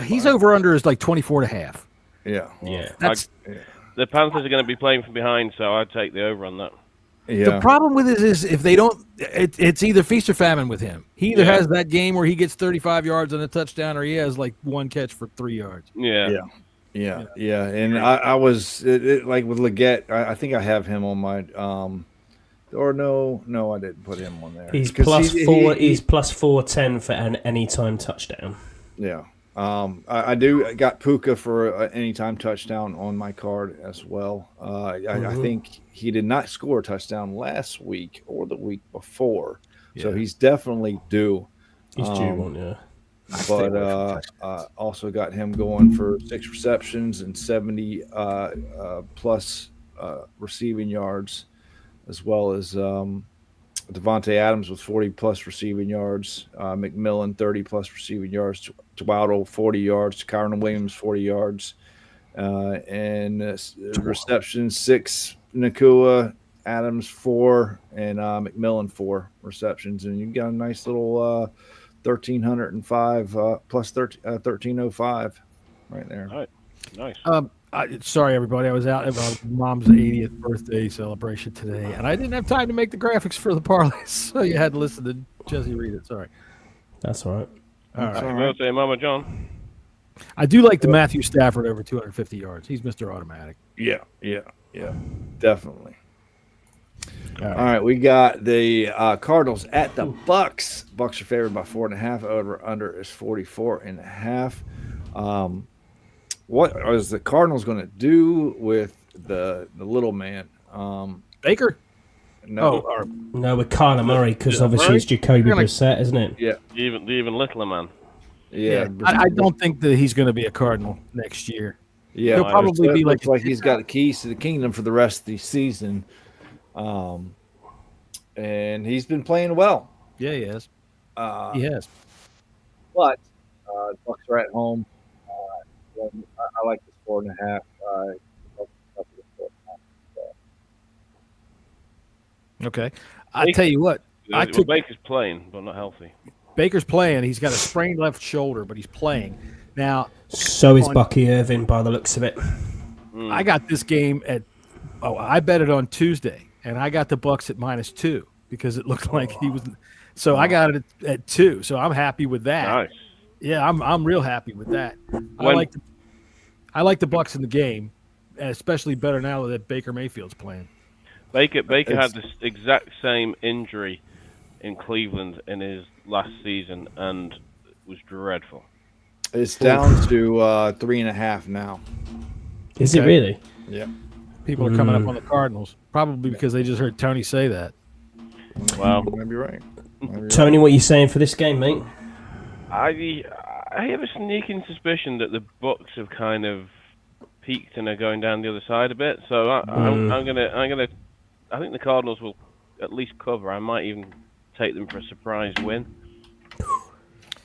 He's over under is like 24.5. Yeah. The Panthers are going to be playing from behind, so I'd take the over on that. Yeah. The problem with it is if they don't, it's either feast or famine with him. He either has that game where he gets 35 yards and a touchdown, or he has like one catch for 3 yards. Yeah. And I was like with Legette, I think I have him on my or no, I didn't put him on there. He's plus 4. He's plus 410 for an anytime touchdown. Yeah. I got Puka for an anytime touchdown on my card as well. I think he did not score a touchdown last week or the week before, So he's definitely due. He's due one, yeah. But also got him going for 6 receptions and 70 plus receiving yards, as well as Devontae Adams with 40 plus receiving yards, McMillan 30 plus receiving yards, Twaddle 40 yards, Kyron Williams 40 yards, and receptions 6 Nakua, Adams 4, and McMillan 4 receptions, and you got a nice little 1,305 plus 1305 right there. All right. Nice. Sorry, everybody. I was out at my mom's 80th birthday celebration today, and I didn't have time to make the graphics for the parlays, so you had to listen to Jesse read it. Sorry. That's all right. All right. Happy birthday, Mama John. I do like the Matthew Stafford over 250 yards. He's Mr. Automatic. Yeah, definitely. All right, we got the Cardinals at the Bucks. Bucks are favored by 4.5. Over under is 44.5. What is the Cardinals going to do with the little man? Baker? No, No, with Kyler Murray, because obviously it's Jacoby Brissett, isn't it? yeah, The even littler man. yeah. I don't think that he's going to be a Cardinal next year. Yeah, He'll probably be looks like he's got the keys to the kingdom for the rest of the season. And he's been playing well. Yeah, he has. He has. But the Bucks are at home. I like this 4.5. Okay. I tell you what. Baker's playing, but not healthy. Baker's playing. He's got a sprained left shoulder, but he's playing. Now, So is Bucky Irvin by the looks of it. I got this game I bet it on Tuesday, and I got the Bucks at -2 because it looked like he was. So I got it at 2. So I'm happy with that. Nice. Yeah, I'm real happy with that. I like the Bucks in the game, and especially better now that Baker Mayfield's playing. Baker had this exact same injury in Cleveland in his last season, and it was dreadful. It's down to 3.5 now. Is it really? Yeah. People are coming up on the Cardinals, probably because they just heard Tony say that. Wow. Maybe right. Tony, what are you saying for this game, mate? I have a sneaking suspicion that the Bucks have kind of peaked and are going down the other side a bit. So I'm gonna. I think the Cardinals will at least cover. I might even take them for a surprise win.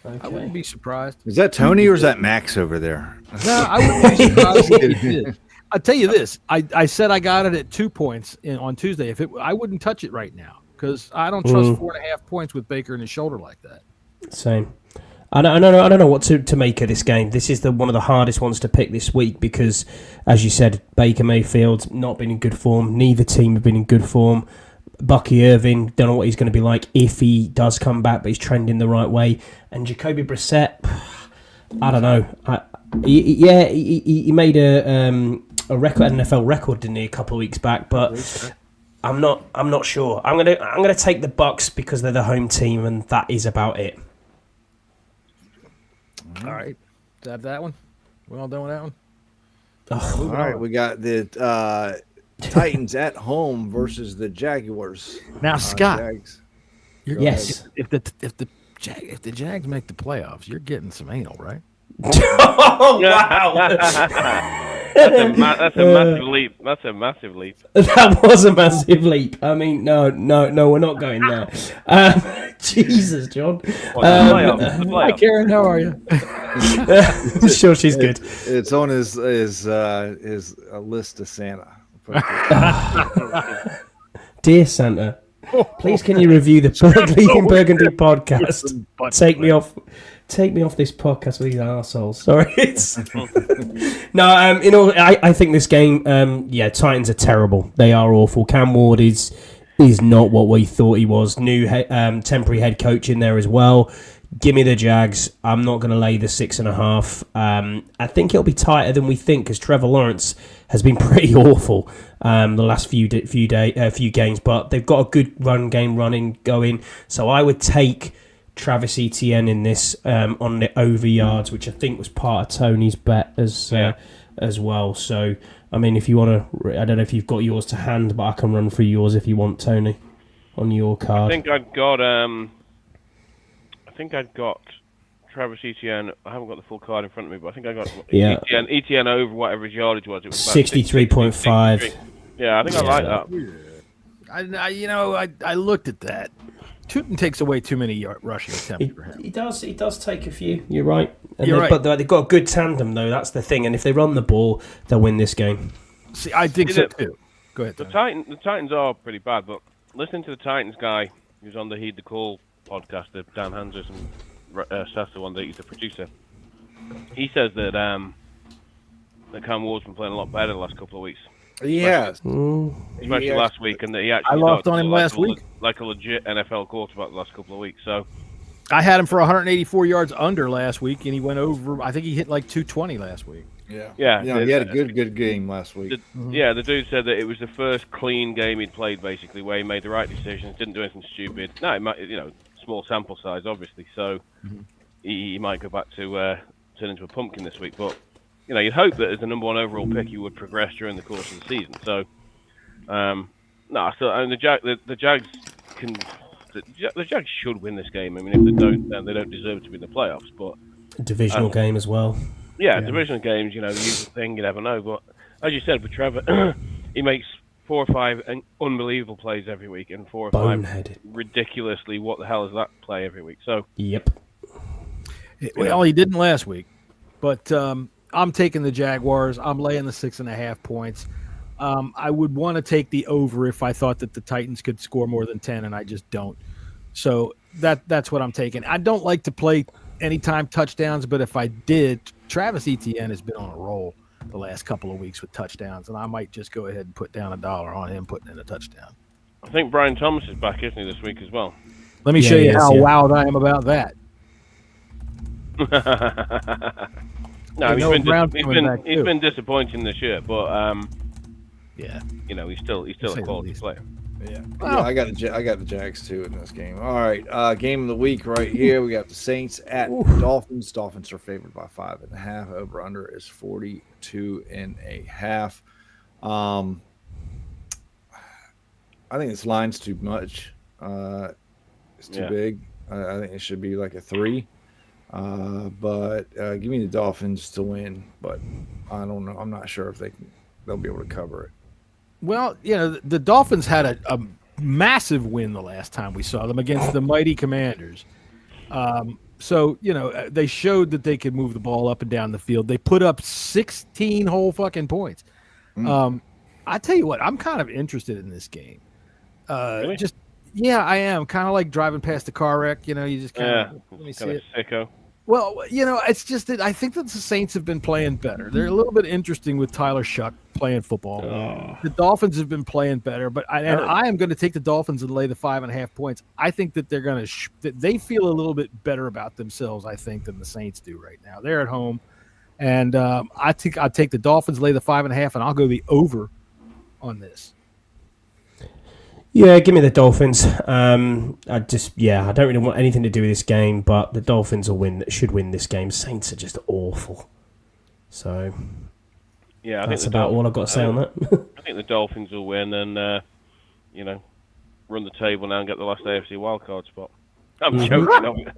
Okay. I wouldn't be surprised. Is that Tony or is that Max over there? No, I wouldn't be surprised if he did. I'll tell you this. I said I got it at 2 points on Tuesday. I wouldn't touch it right now because I don't trust 4.5 points with Baker in his shoulder like that. Same. I don't know what to make of this game. This is one of the hardest ones to pick this week because, as you said, Baker Mayfield's not been in good form. Neither team have been in good form. Bucky Irvin, don't know what he's going to be like if he does come back, but he's trending the right way. And Jacoby Brissett, I don't know. He made a record, NFL record, didn't he, a couple of weeks back? But I'm not sure. I'm gonna take the Bucks because they're the home team, and that is about it. All right. Is that one? We all done with that one? All right, we got the Titans at home versus the Jaguars. Now, Scott, Jags. Yes. if the Jags make the playoffs, you're getting some anal, right? Oh, wow. That's a massive leap. That's a massive leap. That was a massive leap. I mean, no, we're not going there. Jesus, John. Hi, Karen. How are you? Sure, she's good. It's on his list to Santa. Dear Santa, please can you review the Leading Burgundy podcast? Take me off this podcast with these arseholes. Sorry. No, I think this game, Titans are terrible. They are awful. Cam Ward is not what we thought he was. New temporary head coach in there as well. Give me the Jags. I'm not going to lay the 6.5. I think it'll be tighter than we think because Trevor Lawrence has been pretty awful the last few games, but they've got a good run game going. So I would take Travis Etienne in this on the over yards, which I think was part of Tony's bet as well. So I mean, if you want to, I don't know if you've got yours to hand, but I can run through yours if you want, Tony. on your I card? think I'd got Travis Etienne. I haven't got the full card in front of me, but I think I got Etienne over whatever his yardage was. It was 63.5. Yeah, I think I like that. I looked at that. Tootin takes away too many rushing attempts for him. He does take a few. You're right. Right. But they've got a good tandem, though. That's the thing. And if they run the ball, they'll win this game. See, I think so too. Go ahead. The Titans are pretty bad, but listening to the Titans guy who's on the Heed the Call podcast, Dan Hanses and Seth, the one that he's the producer, he says that Cam Ward's been playing a lot better the last couple of weeks. Yes. Especially last week, and that he actually I lost on him last week. Like a legit NFL quarterback the last couple of weeks. So I had him for 184 yards under last week, and he went over. I think he hit like 220 last week. Yeah. He had a good game last week. The dude said that it was the first clean game he'd played, basically, where he made the right decisions, didn't do anything stupid. No, it might, small sample size, obviously, so he might go back to turn into a pumpkin this week. But you'd hope that as the number one overall pick, he would progress during the course of the season. So, the Jags can. The Jags should win this game. I mean, if they don't, then they don't deserve to be in the playoffs. But Divisional game as well. Yeah, divisional games, the usual thing, you never know. But as you said, with Trevor, he makes 4 or 5 unbelievable plays every week, and 4 or 5 ridiculously, what the hell is that play every week? So Yep. Well, he didn't last week, but I'm taking the Jaguars. I'm laying the 6.5 points. I would want to take the over if I thought that the Titans could score more than 10, and I just don't. So that's what I'm taking. I don't like to play anytime touchdowns, but if I did, Travis Etienne has been on a roll the last couple of weeks with touchdowns, and I might just go ahead and put down $1 on him putting in a touchdown. I think Brian Thomas is back, isn't he, this week as well? Let me show you how wowed I am about that. No, he's been disappointing this year, but he's still a quality player. Yeah, I got the Jags too in this game. All right, game of the week right here. We got the Saints at Dolphins. Dolphins are favored by 5.5. Over under is 42.5. I think this line's too much. It's too big. I think it should be like a 3. But give me the Dolphins to win. But I don't know. I'm not sure if they'll be able to cover it. Well, the Dolphins had a massive win the last time we saw them against the mighty Commanders. So, they showed that they could move the ball up and down the field. They put up 16 whole fucking points. I tell you what, I'm kind of interested in this game. Really? I am. Kind of like driving past a car wreck. You just kind of, let me see it. Sicko. Well, it's just that I think that the Saints have been playing better. They're a little bit interesting with Tyler Shuck playing football. The Dolphins have been playing better, but I am going to take the Dolphins and lay the 5.5 points. I think that they're going to they feel a little bit better about themselves, I think, than the Saints do right now. They're at home, and I think I'll take the Dolphins, lay the 5.5, and I'll go the over on this. Yeah, give me the Dolphins. I don't really want anything to do with this game, but the Dolphins should win this game. Saints are just awful. So, I that's about all I've got to say on that. I think the Dolphins will win and, run the table now and get the last AFC wildcard spot. I'm joking,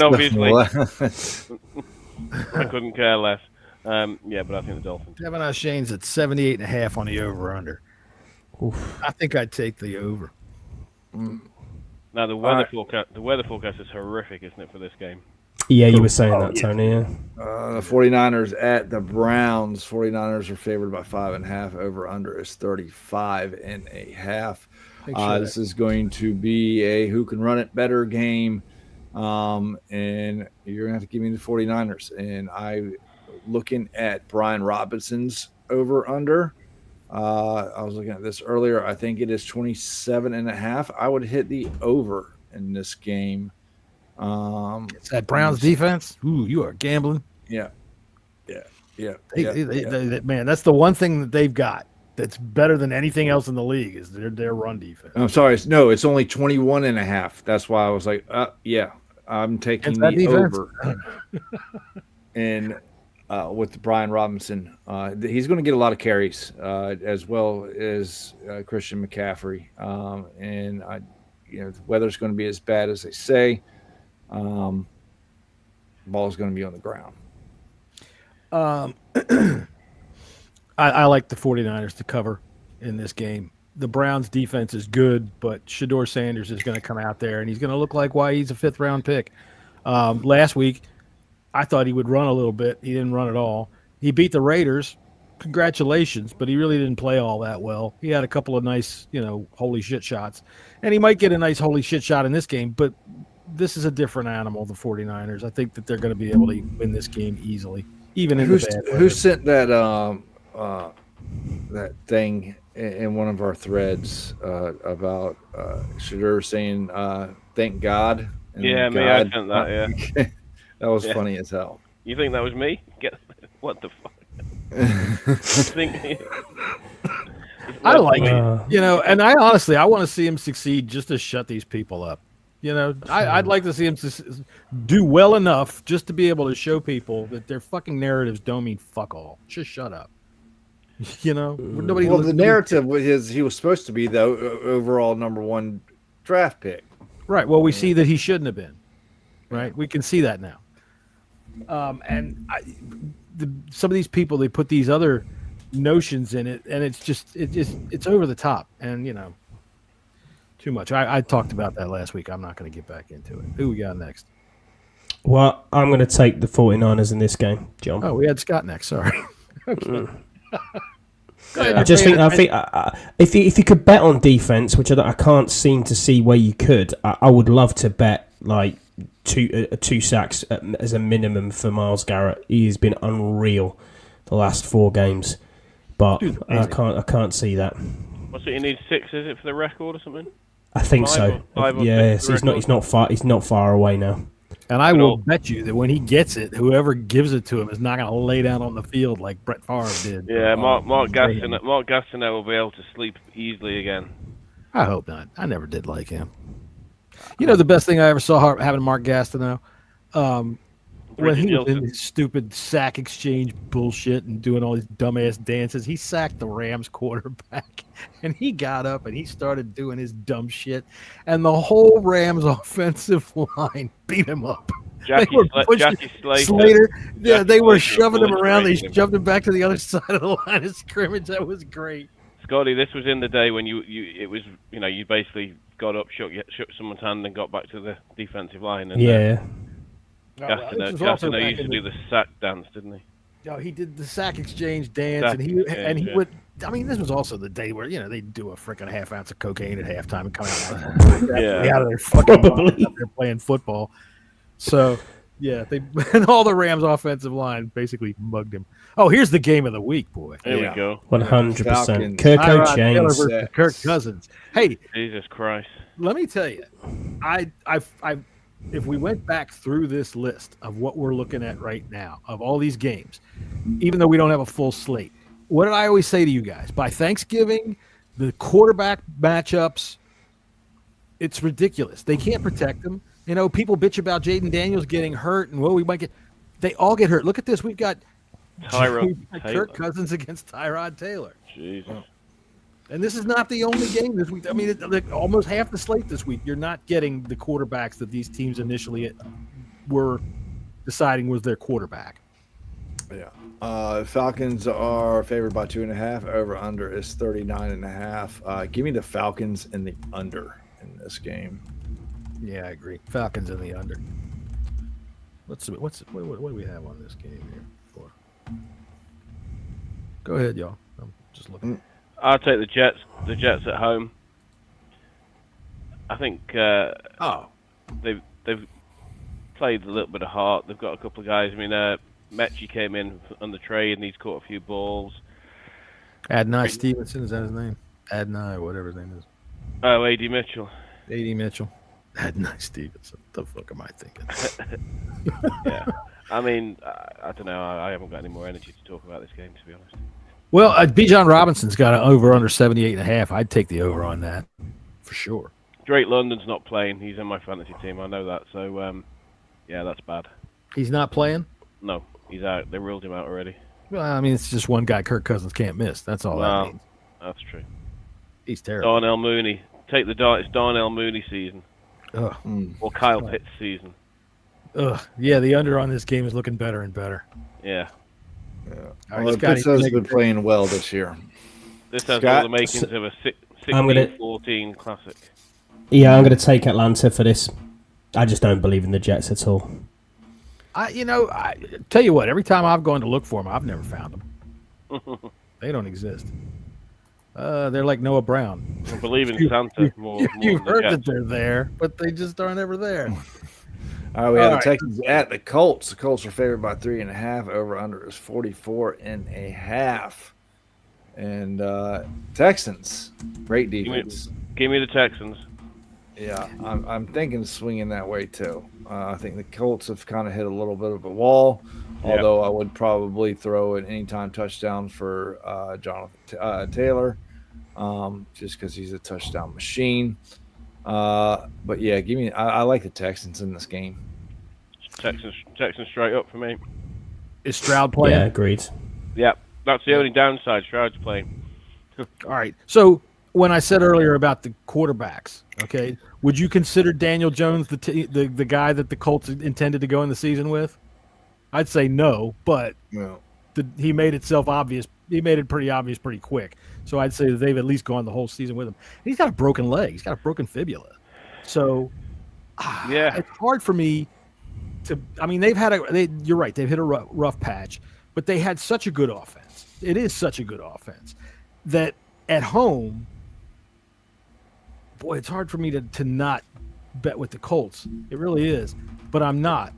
obviously. I couldn't care less. But I think the Dolphins. Devin O'Shane's at 78.5 on the over-under. Oof. I think I'd take the over. Now the weather forecast is horrific, isn't it, for this game? Yeah, you were saying that, Tony. Yeah. The 49ers at the Browns. 49ers are favored by 5.5. Over under is 35.5. This is going to be a who can run it better game, and you're gonna have to give me the 49ers. And I looking at Brian Robinson's over under. I was looking at this earlier. I think it is 27.5. I would hit the over in this game. It's that Browns defense. Ooh, you are gambling. Yeah. Man, that's the one thing that they've got that's better than anything else in the league is their run defense. I'm sorry. No, it's only 21.5. That's why I was like, I'm taking the over. And with Brian Robinson. He's going to get a lot of carries, as well as Christian McCaffrey. And the weather's going to be as bad as they say. Ball's going to be on the ground. I like the 49ers to cover in this game. The Browns defense is good, but Shedeur Sanders is going to come out there and he's going to look like why he's a 5th round pick. Last week, I thought he would run a little bit. He didn't run at all. He beat the Raiders. Congratulations, but he really didn't play all that well. He had a couple of nice, holy shit shots. And he might get a nice holy shit shot in this game, but this is a different animal, the 49ers. I think that they're going to be able to win this game easily, even in the bad weather. Who sent that that thing in one of our threads about Shedeur saying, thank God? And Yeah, God, me, I sent that, yeah. That was funny as hell. You think that was me? What the fuck? I like it, and I honestly, I want to see him succeed just to shut these people up. I'd like to see him do well enough just to be able to show people that their fucking narratives don't mean fuck all. Just shut up. Nobody. Well, the narrative was he was supposed to be the overall #1 draft pick. Right. Well, we see that he shouldn't have been. Right. We can see that now. Some of these people, they put these other notions in it, and it's over the top, and too much. I talked about that last week. I'm not going to get back into it. Who we got next? Well, I'm going to take the 49ers in this game, John. Oh, we had Scott next. Sorry. Okay. I think if you could bet on defense, which I can't seem to see where you could, I would love to bet like two sacks as a minimum for Myles Garrett. He has been unreal the last 4 games, but I can't see that. What's it? You need 6, is it, for the record or something? I think so. Yes, he's not far away now. And I will bet you that when he gets it, whoever gives it to him is not going to lay down on the field like Brett Favre did. Yeah, Mark Gastineau will be able to sleep easily again. I hope not. I never did like him. The best thing I ever saw having Mark Gastineau, when he was in his stupid sack exchange bullshit and doing all these dumbass dances, he sacked the Rams quarterback, and he got up and he started doing his dumb shit, and the whole Rams offensive line beat him up. Jackie Slater. Yeah, they were shoving him around. They shoved him back to the other side of the line of scrimmage. That was great. Scotty, this was in the day when you basically got up, shook someone's hand, and got back to the defensive line. And, yeah. Gastineau used to do the sack dance, didn't he? No, he did the sack exchange dance, and he would. I mean, this was also the day where they do a freaking half ounce of cocaine at halftime and come out of their fucking they're playing football. So yeah, and all the Rams offensive line basically mugged him. Oh, here's the game of the week, boy. There we go. 100%. Kirk O'Chains. Kirk Cousins. Hey, Jesus Christ! Let me tell you, if we went back through this list of what we're looking at right now, of all these games, even though we don't have a full slate, what did I always say to you guys? By Thanksgiving, the quarterback matchups, it's ridiculous. They can't protect them. People bitch about Jaden Daniels getting hurt, and we might get – they all get hurt. Look at this. We've got Kirk Cousins against Tyrod Taylor. Jesus. And this is not the only game this week. I mean, almost half the slate this week, you're not getting the quarterbacks that these teams initially were deciding was their quarterback. Yeah. Falcons are favored by 2.5. Over under is 39.5. Give me the Falcons in the under in this game. Yeah, I agree. Falcons in the under. What do we have on this game here? Go ahead, y'all. I'm just looking. I'll take the Jets. The Jets at home. I think they've played a little bit of heart. They've got a couple of guys. I mean, Mechie came in on the trade and he's caught a few balls. Adonai Stevenson, is that his name? Adonai, whatever his name is. Oh, A.D. Mitchell. A.D. Mitchell. Adonai Stevenson. What the fuck am I thinking? Yeah. I mean, I don't know. I haven't got any more energy to talk about this game, to be honest. Well, Bijan Robinson's got an over under 78.5. I'd take the over on that for sure. Drake London's not playing. He's in my fantasy team. I know that. So, yeah, that's bad. He's not playing? No. He's out. They ruled him out already. Well, I mean, it's just one guy Kirk Cousins can't miss. That's all that Well, means. that's true. He's terrible. Darnell Mooney. Take the dart. It's Darnell Mooney season. Ugh. Or Kyle Pitts season. Ugh. Yeah, the under on this game is looking better and better. Yeah. Well, Pitts has been playing well this year. This has Scott? all the makings of a 16-14 classic. Yeah, I'm going to take Atlanta for this. I just don't believe in the Jets at all. I tell you what, every time I've gone to look for them, I've never found them. They don't exist. They're like Noah Brown. I believe in Santa more. You've than heard the that Jets. they're there, but they just aren't ever there. All right, we have All the Texans at the Colts. The Colts are favored by 3.5. Over under is 44.5. And Texans, great defense. Give me the Texans. Yeah, I'm thinking swinging that way too. I think the Colts have kind of hit a little bit of a wall, although I would probably throw an anytime touchdown for Jonathan Taylor, just because he's a touchdown machine. But yeah, give me. I like the Texans in this game. Texans straight up for me. Is Stroud playing? Yeah, agreed. Yep, that's the only downside. Stroud's playing. All right. So when I said earlier about the quarterbacks, okay, would you consider Daniel Jones the guy that the Colts intended to go in the season with? I'd say no, but he made itself obvious. He made it pretty obvious pretty quick. So I'd say that they've at least gone the whole season with him. He's got a broken leg. He's got a broken fibula. So Yeah, it's hard for me to. I mean, you're right. They've hit a rough patch, but they had such a good offense. It is such a good offense that at home, boy, it's hard for me to not bet with the Colts. It really is. But I'm not.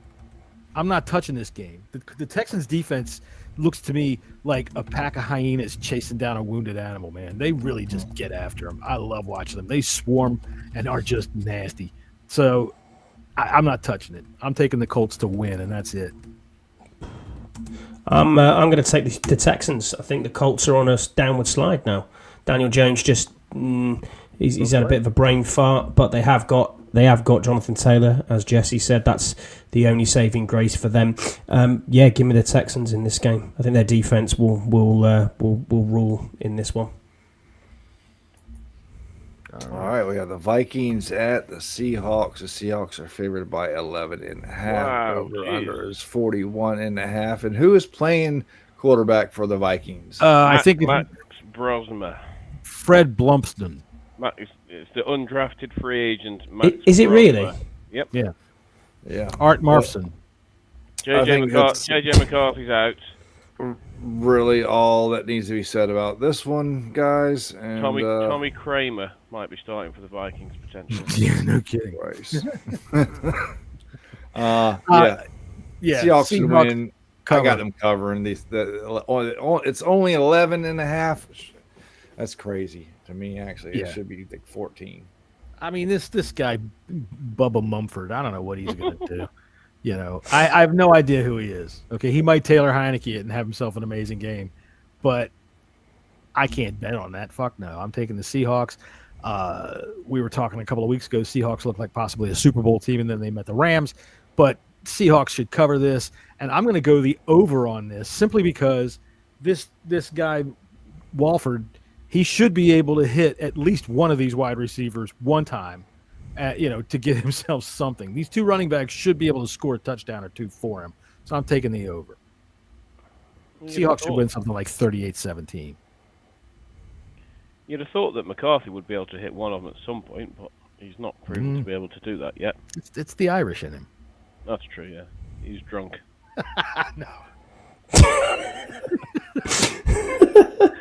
I'm not touching this game. The Texans defense looks to me like a pack of hyenas chasing down a wounded animal, man. They really just get after them. I love watching them. They swarm and are just nasty. So I'm not touching it. I'm taking the Colts to win, and that's it. I'm going to take the Texans. I think the Colts are on a downward slide now. Daniel Jones just he's had a bit of a brain fart, but they have got Jonathan Taylor, as Jesse said. That's the only saving grace for them. Yeah, give me the Texans in this game. I think their defense will rule in this one. All right, we got the Vikings at the Seahawks. The Seahawks are favored by 11.5. Wow, Over under is 41.5. And who is playing quarterback for the Vikings? I think Max Brosma. Fred Blumpston. It's the undrafted free agent. Is it really? Yep. Yeah. Yeah. Art Marfson. JJ McCarthy's out. Really all that needs to be said about this one, guys. And Tommy Kramer might be starting for the Vikings potentially. Yeah, no kidding. Yeah. Seahawks should win. I got them covering these. It's only 11.5. That's crazy to me. Actually, it should be like 14. I mean, this guy, Bubba Mumford. I don't know what he's going to do. You know, I have no idea who he is. Okay, he might Taylor Heineke it and have himself an amazing game, but I can't bet on that. Fuck no. I'm taking the Seahawks. We were talking a couple of weeks ago. Seahawks looked like possibly a Super Bowl team, and then they met the Rams. But Seahawks should cover this, and I'm going to go the over on this simply because this guy Walford, he should be able to hit at least one of these wide receivers one time. To get himself something. These two running backs should be able to score a touchdown or two for him. So I'm taking the over. Seahawks should win something like 38-17. You'd have thought that McCarthy would be able to hit one of them at some point, but he's not proven to be able to do that yet. It's the Irish in him. That's true, yeah. He's drunk. No.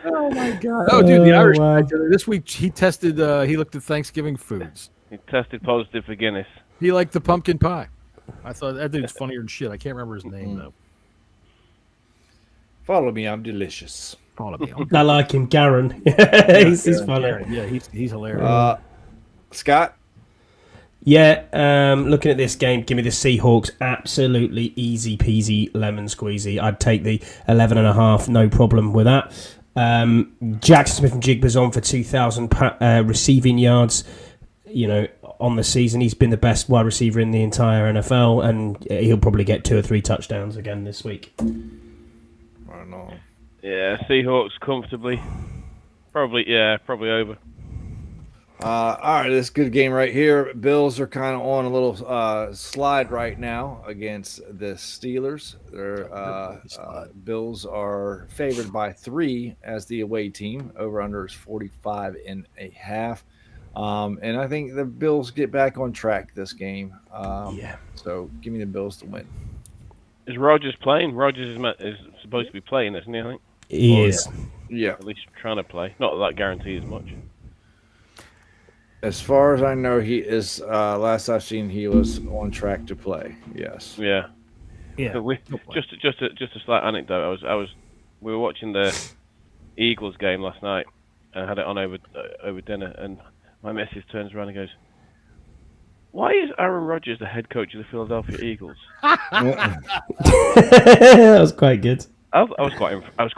Oh, my God. Oh, dude, the Irish guy, this week he tested, he looked at Thanksgiving foods. He tested positive for Guinness. He liked the pumpkin pie. I thought that dude's funnier than shit. I can't remember his name, though. Follow me, I'm delicious. Follow me. I like him, Garen. He's funny. Yeah, he's hilarious. Scott? Yeah, looking at this game, give me the Seahawks. Absolutely easy peasy lemon squeezy. I'd take the 11.5, no problem with that. Jackson Smith and Jigba's on for 2,000 receiving yards. on the season. He's been the best wide receiver in the entire NFL, and he'll probably get 2 or 3 touchdowns again this week. I don't know. Yeah, Seahawks comfortably. Probably over. All right, this is a good game right here. Bills are kind of on a little slide right now against the Steelers. Their Bills are favored by 3 as the away team. Over under is 45.5. And I think the Bills get back on track this game. So give me the Bills to win. Is Rodgers playing? Rodgers is supposed to be playing, isn't he? I think He is. Yeah. at least trying to play. Not that guarantees much. As far as I know, he is. Last I've seen, he was on track to play. Yes. Yeah. Yeah. Just a slight anecdote. We were watching the Eagles game last night, and I had it on over dinner, and my missus turns around and goes, "Why is Aaron Rodgers the head coach of the Philadelphia Eagles?" That was quite good. I was quite impressed. I was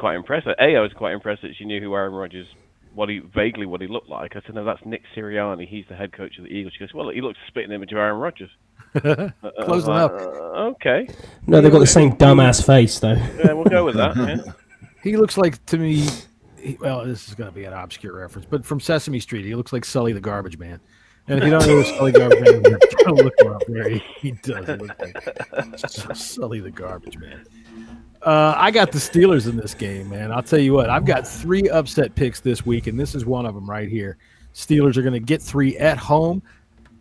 quite impressed that she knew who Aaron Rodgers, what he looked like. I said, "No, that's Nick Sirianni. He's the head coach of the Eagles." She goes, "Well, he looks a spitting image of Aaron Rodgers." Close enough. Okay. No, they've got the same dumbass face, though. Yeah, we'll go with that. Yeah. He looks like, to me, well, this is going to be an obscure reference, but from Sesame Street, he looks like Sully the Garbage Man. And if you don't know who Sully Garbage Man is, go look him up there. He does look like Sully the Garbage Man. I got the Steelers in this game, man. I'll tell you what, I've got 3 upset picks this week, and this is one of them right here. Steelers are going to get 3 at home.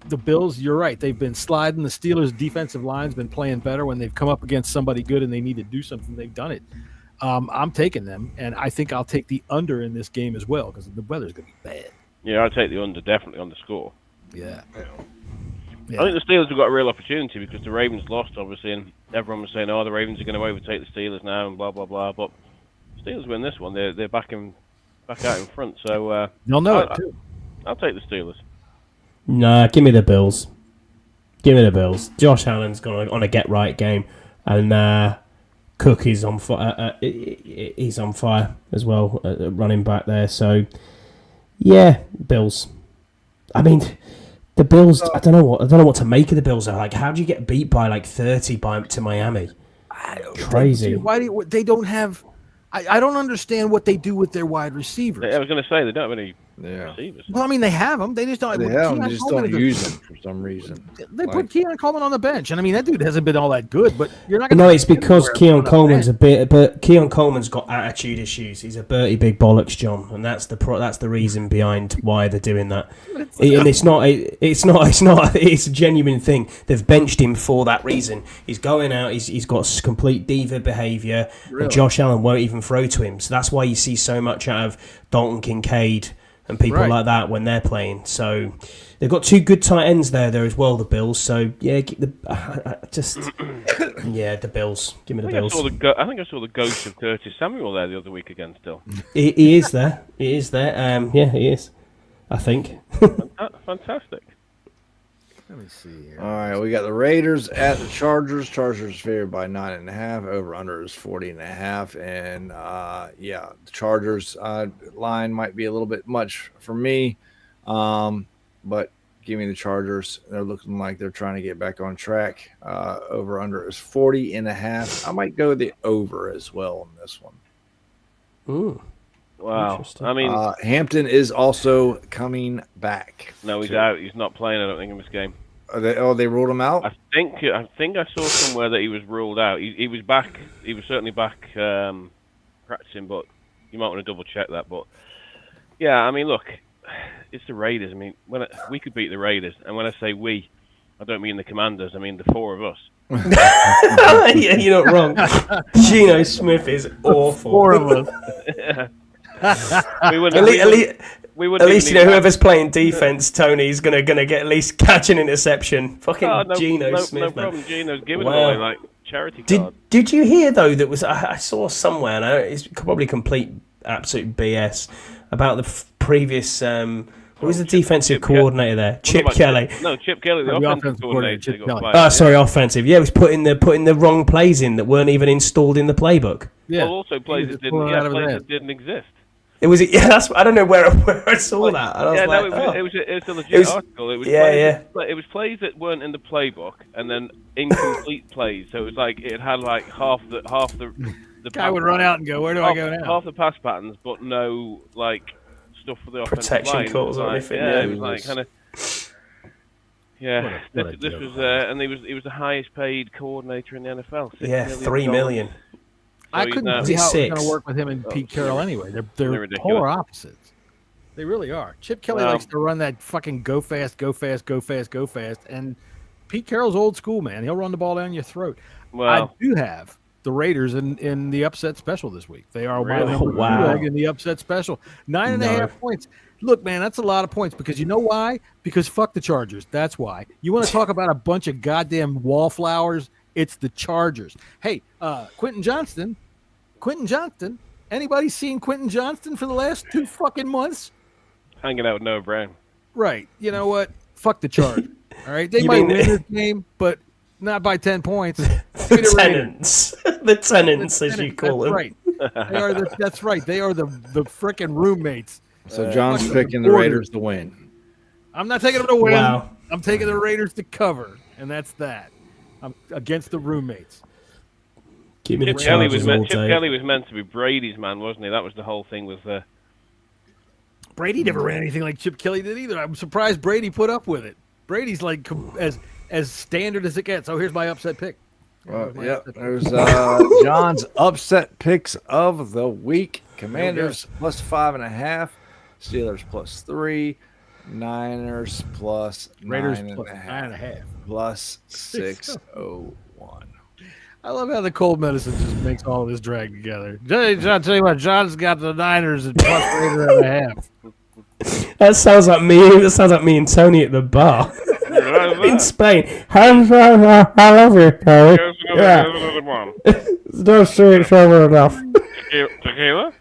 The Bills, you're right. They've been sliding. The Steelers' defensive line's been playing better when they've come up against somebody good and they need to do something. They've done it. I'm taking them, and I think I'll take the under in this game as well because the weather's going to be bad. Yeah, I'll take the under definitely on the score. Yeah. I think the Steelers have got a real opportunity because the Ravens lost, obviously, and everyone was saying, "Oh, the Ravens are going to overtake the Steelers now," and blah blah blah. But the Steelers win this one. They're back out in front. So You'll know it too. I'll take the Steelers. Nah, give me the Bills. Give me the Bills. Josh Allen's gone on a get-right game, and Cook is on fire. He's on fire as well, running back there. So, yeah, Bills. I mean, the Bills. I don't know what to make of the Bills. Like, how do you get beat by like 30 to Miami? Crazy. Why do they don't have? I don't understand what they do with their wide receivers. I was going to say they don't have any receivers. Well, I mean, they have them. They just don't. They have them. They just don't use them for some reason. They put Keon Coleman on the bench, and I mean that dude hasn't been all that good. But you're not. No, it's because Keon Coleman's but Keon Coleman's got attitude issues. He's a Bertie Big Bollocks, John, and that's the reason behind why they're doing that. And it's a genuine thing. They've benched him for that reason. He's going out. He's got complete diva behaviour, and Josh Allen won't even throw to him. So that's why you see so much out of Dalton Kincaid and people like that when they're playing. So they've got 2 good tight ends there as well, the Bills. So yeah, the Bills. Give me the Bills. I think I saw the ghost of Curtis Samuel there the other week again. Still, he is there. He is there. Yeah, he is. I think. Fantastic. Let me see here. All right, we got the Raiders at the Chargers. Chargers favored by 9.5. Over under is 40.5. And the Chargers line might be a little bit much for me, but give me the Chargers. They're looking like they're trying to get back on track. Over under is 40.5. I might go the over as well on this one. Ooh. Wow. I mean, Hampton is also coming back. No, he's out. He's not playing, I don't think, in this game. They ruled him out? I think I saw somewhere that he was ruled out. He was back. He was certainly back practicing, but you might want to double check that. But yeah, I mean, look, it's the Raiders. I mean, we could beat the Raiders, and when I say we, I don't mean the Commanders. I mean the 4 of us. Yeah, you're not wrong. Geno Smith is awful. 4 of us. Yeah. At least you know whoever's playing defense, Tony's gonna get at least catch an interception. Fucking Geno Smith, no problem. Geno's giving away like charity card. Did you hear though that I saw somewhere, and it's probably complete absolute BS about the previous. Who was the defensive coordinator there? Chip Kelly. Chip Kelly, the offensive coordinator. Offensive. Yeah, he was putting the wrong plays in that weren't even installed in the playbook. Yeah. Well, also plays that didn't exist. It was. Yeah, I don't know where I saw that. And I was Yeah, like, no, oh. it was a legit article. It was it was plays that weren't in the playbook, and then incomplete plays. So it was like it had like half the guy would run out and go, "Where do I go now?" Half the pass patterns, but no like stuff for the offensive Protection line. calls or anything. Yeah, it was like kind of. Yeah, What a this was, and he was the highest paid coordinator in the NFL. Yeah, $3 million. I couldn't see how it's going to work with him and Pete Carroll anyway. They're polar opposites. They really are. Chip Kelly likes to run that fucking go fast, go fast, go fast, go fast, and Pete Carroll's old school, man. He'll run the ball down your throat. Well, I do have the Raiders in the upset special this week. They are my number 2 leg in the upset special. 9.5 points. Look, man, that's a lot of points because you know why? Because fuck the Chargers. That's why. You want to talk about a bunch of goddamn wallflowers? It's the Chargers. Hey, Quentin Johnston. Anybody seen Quentin Johnston for the last 2 fucking months? Hanging out with Noah Brown. Right. You know what? Fuck the Chargers. All right. They might win this game, but not by 10 points. The tenants. The tenants, as you call them. Right. That's right. They are the frickin' roommates. So John's picking the Raiders to win. I'm not taking them to win. Wow. I'm taking the Raiders to cover, and that's that. I'm against the roommates. Give me the Chip Kelly Chargers all day. Chip Kelly was meant to be Brady's man, wasn't he? That was the whole thing with Brady never ran anything like Chip Kelly did either. I'm surprised Brady put up with it. Brady's like as standard as it gets. So here's my upset pick. Well, there's John's upset picks of the week. Commanders plus 5.5, Steelers plus 3, Niners plus Raiders 9.5, plus 601. I love how the cold medicine just makes all of this drag together. John, tell you what, John's got the Niners at plus 8.5. That sounds like me. That sounds like me and Tony at the bar in Spain. I love you, Tony. Yeah. Don't say it's over enough. Tequila?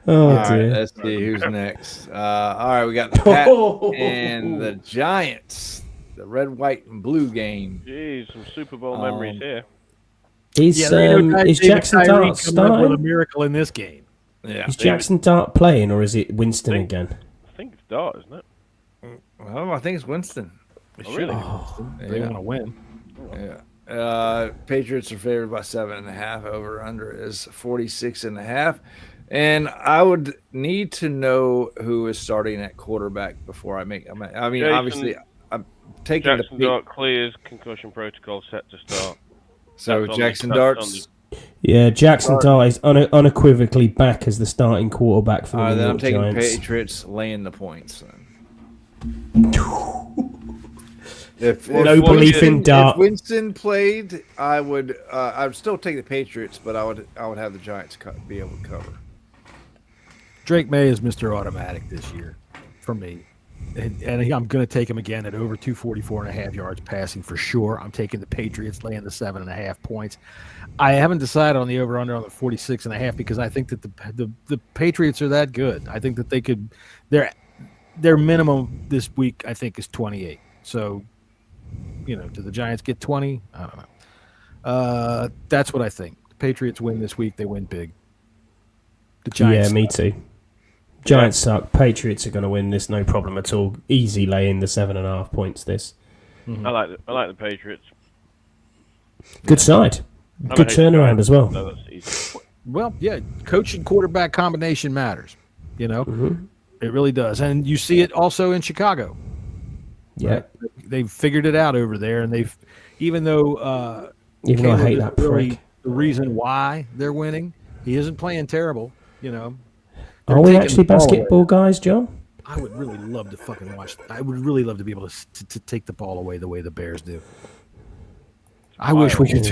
Oh, all dear. right, let's see who's next. All right, we got the Pats and the Giants. The red, white, and blue game. Jeez, some Super Bowl memories here. Is Jackson Dart starting? With a miracle in this game. Yeah. Is Jackson Dart playing, or is it Winston again? I think it's Dart, isn't it? Well, I think it's Winston. Really? They want to win. Yeah. Patriots are favored by 7.5. Over under is 46.5. And I would need to know who is starting at quarterback before I make. I mean, obviously, I'm taking Jackson Dart clears, concussion protocol set to start. So Jackson Dart's. Yeah, Jackson Dart is unequivocally back as the starting quarterback for the New Then I'm York taking Giants. Patriots laying the points. No belief in Dart. If Winston played, I would still take the Patriots, but I would have the Giants be able to cover. Drake May is Mr. Automatic this year for me. And I'm going to take him again at over 244.5 yards passing for sure. I'm taking the Patriots laying the 7.5 points. I haven't decided on the over-under on the 46.5 because I think that the Patriots are that good. I think that they could their minimum this week I think is 28. So, do the Giants get 20? I don't know. That's what I think. The Patriots win this week. They win big. The Giants. Yeah, me too. Giants suck. Patriots are going to win this, no problem at all. Easy laying the 7.5 points. This. I like the Patriots. Good side. Good turnaround as well. No, that's easy. Well, yeah, coach and quarterback combination matters. It really does, and you see it also in Chicago. Yeah, right? They've figured it out over there, and even though I hate that really prick. the reason why they're winning, he isn't playing terrible. Are we actually basketball guys, John? I would really love to fucking watch. I would really love to be able to take the ball away the way the Bears do. I wish we could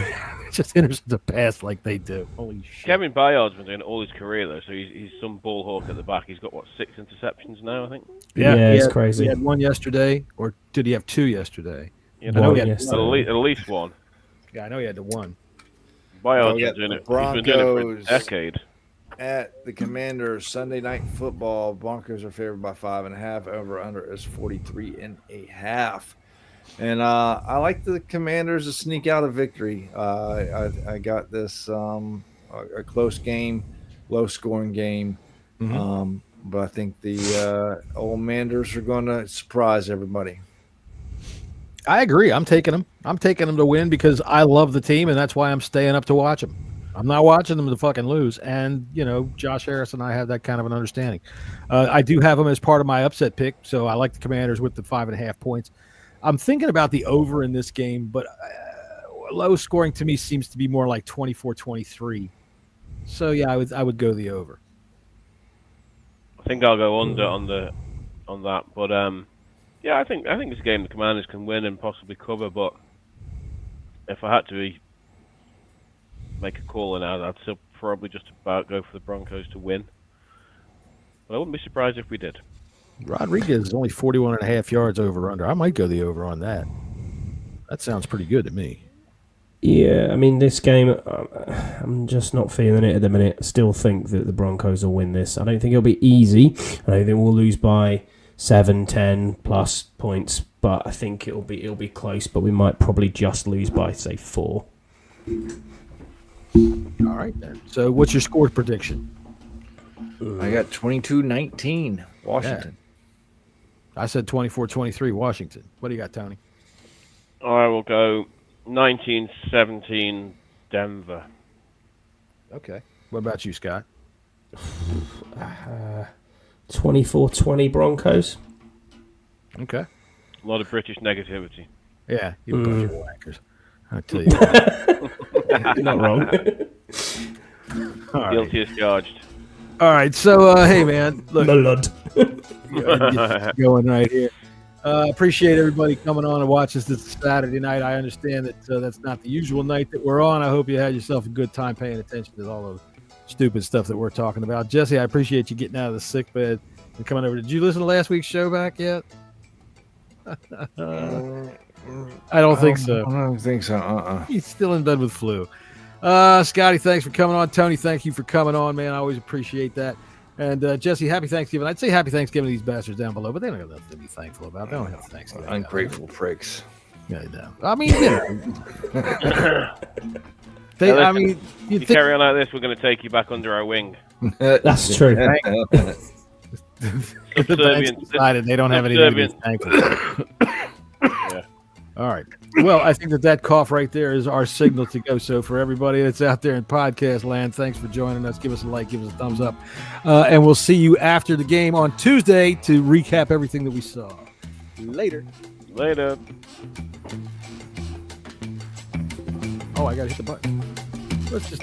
just intercept the pass like they do. Holy shit. Kevin Byard's been doing it all his career, though, so he's some ball hawk at the back. He's got, 6 interceptions now, I think? Yeah, it's crazy. He had one yesterday, or did he have 2 yesterday? Yeah, One he had yesterday. at least one. Yeah, I know he had the one. Byard's been doing it. He's been doing it for a decade. At the Commanders Sunday Night Football, Broncos are favored by 5.5. Over under is 43.5. And I like the Commanders to sneak out a victory. I got this on a close game, low scoring game. But I think the old Manders are going to surprise everybody. I agree. I'm taking them. I'm taking them to win because I love the team, and that's why I'm staying up to watch them. I'm not watching them to fucking lose. And, Josh Harris and I have that kind of an understanding. I do have them as part of my upset pick, so I like the Commanders with the 5.5 points. I'm thinking about the over in this game, but low scoring to me seems to be more like 24-23. So, yeah, I would go the over. I think I'll go under on that, but yeah, I think this game the Commanders can win and possibly cover. But if I had to make a call now, I'd still probably just about go for the Broncos to win. But I wouldn't be surprised if we did. Rodriguez is only 41.5 yards over under. I might go the over on that. That sounds pretty good to me. Yeah, I mean, this game, I'm just not feeling it at the minute. I still think that the Broncos will win this. I don't think it'll be easy. I don't think we'll lose by 7, 10 plus points, but I think it'll be close. But we might probably just lose by, say, 4. All right, then. So what's your score prediction? I got 22-19 Washington. Yeah. I said 24-23 Washington. What do you got, Tony? I will go 19-17 Denver. Okay. What about you, Scott? 24-20 Broncos. Okay. A lot of British negativity. Yeah, you bunch of wankers. I tell you. You're not wrong. All Guilty as charged. All right. So, hey, man, look, Blood. going right here. Appreciate everybody coming on and watch us this Saturday night. I understand that that's not the usual night that we're on. I hope you had yourself a good time paying attention to all the stupid stuff that we're talking about. Jesse, I appreciate you getting out of the sick bed and coming over. Did you listen to last week's show back yet? I don't think so. I don't think so. He's still in bed with flu. Scotty, thanks for coming on. Tony, thank you for coming on, man. I always appreciate that. And Jesse, happy Thanksgiving. I'd say happy Thanksgiving to these bastards down below, but they don't have nothing to be thankful about. They don't have Thanksgiving. Ungrateful pricks. Yeah, no. I mean, you you carry on like this, we're going to take you back under our wing. That's true. The decided they don't have anything to be thankful for. Yeah. All right. Well, I think that cough right there is our signal to go. So for everybody that's out there in podcast land, thanks for joining us. Give us a like, give us a thumbs up. And we'll see you after the game on Tuesday to recap everything that we saw. Later. Oh, I got to hit the button. Let's just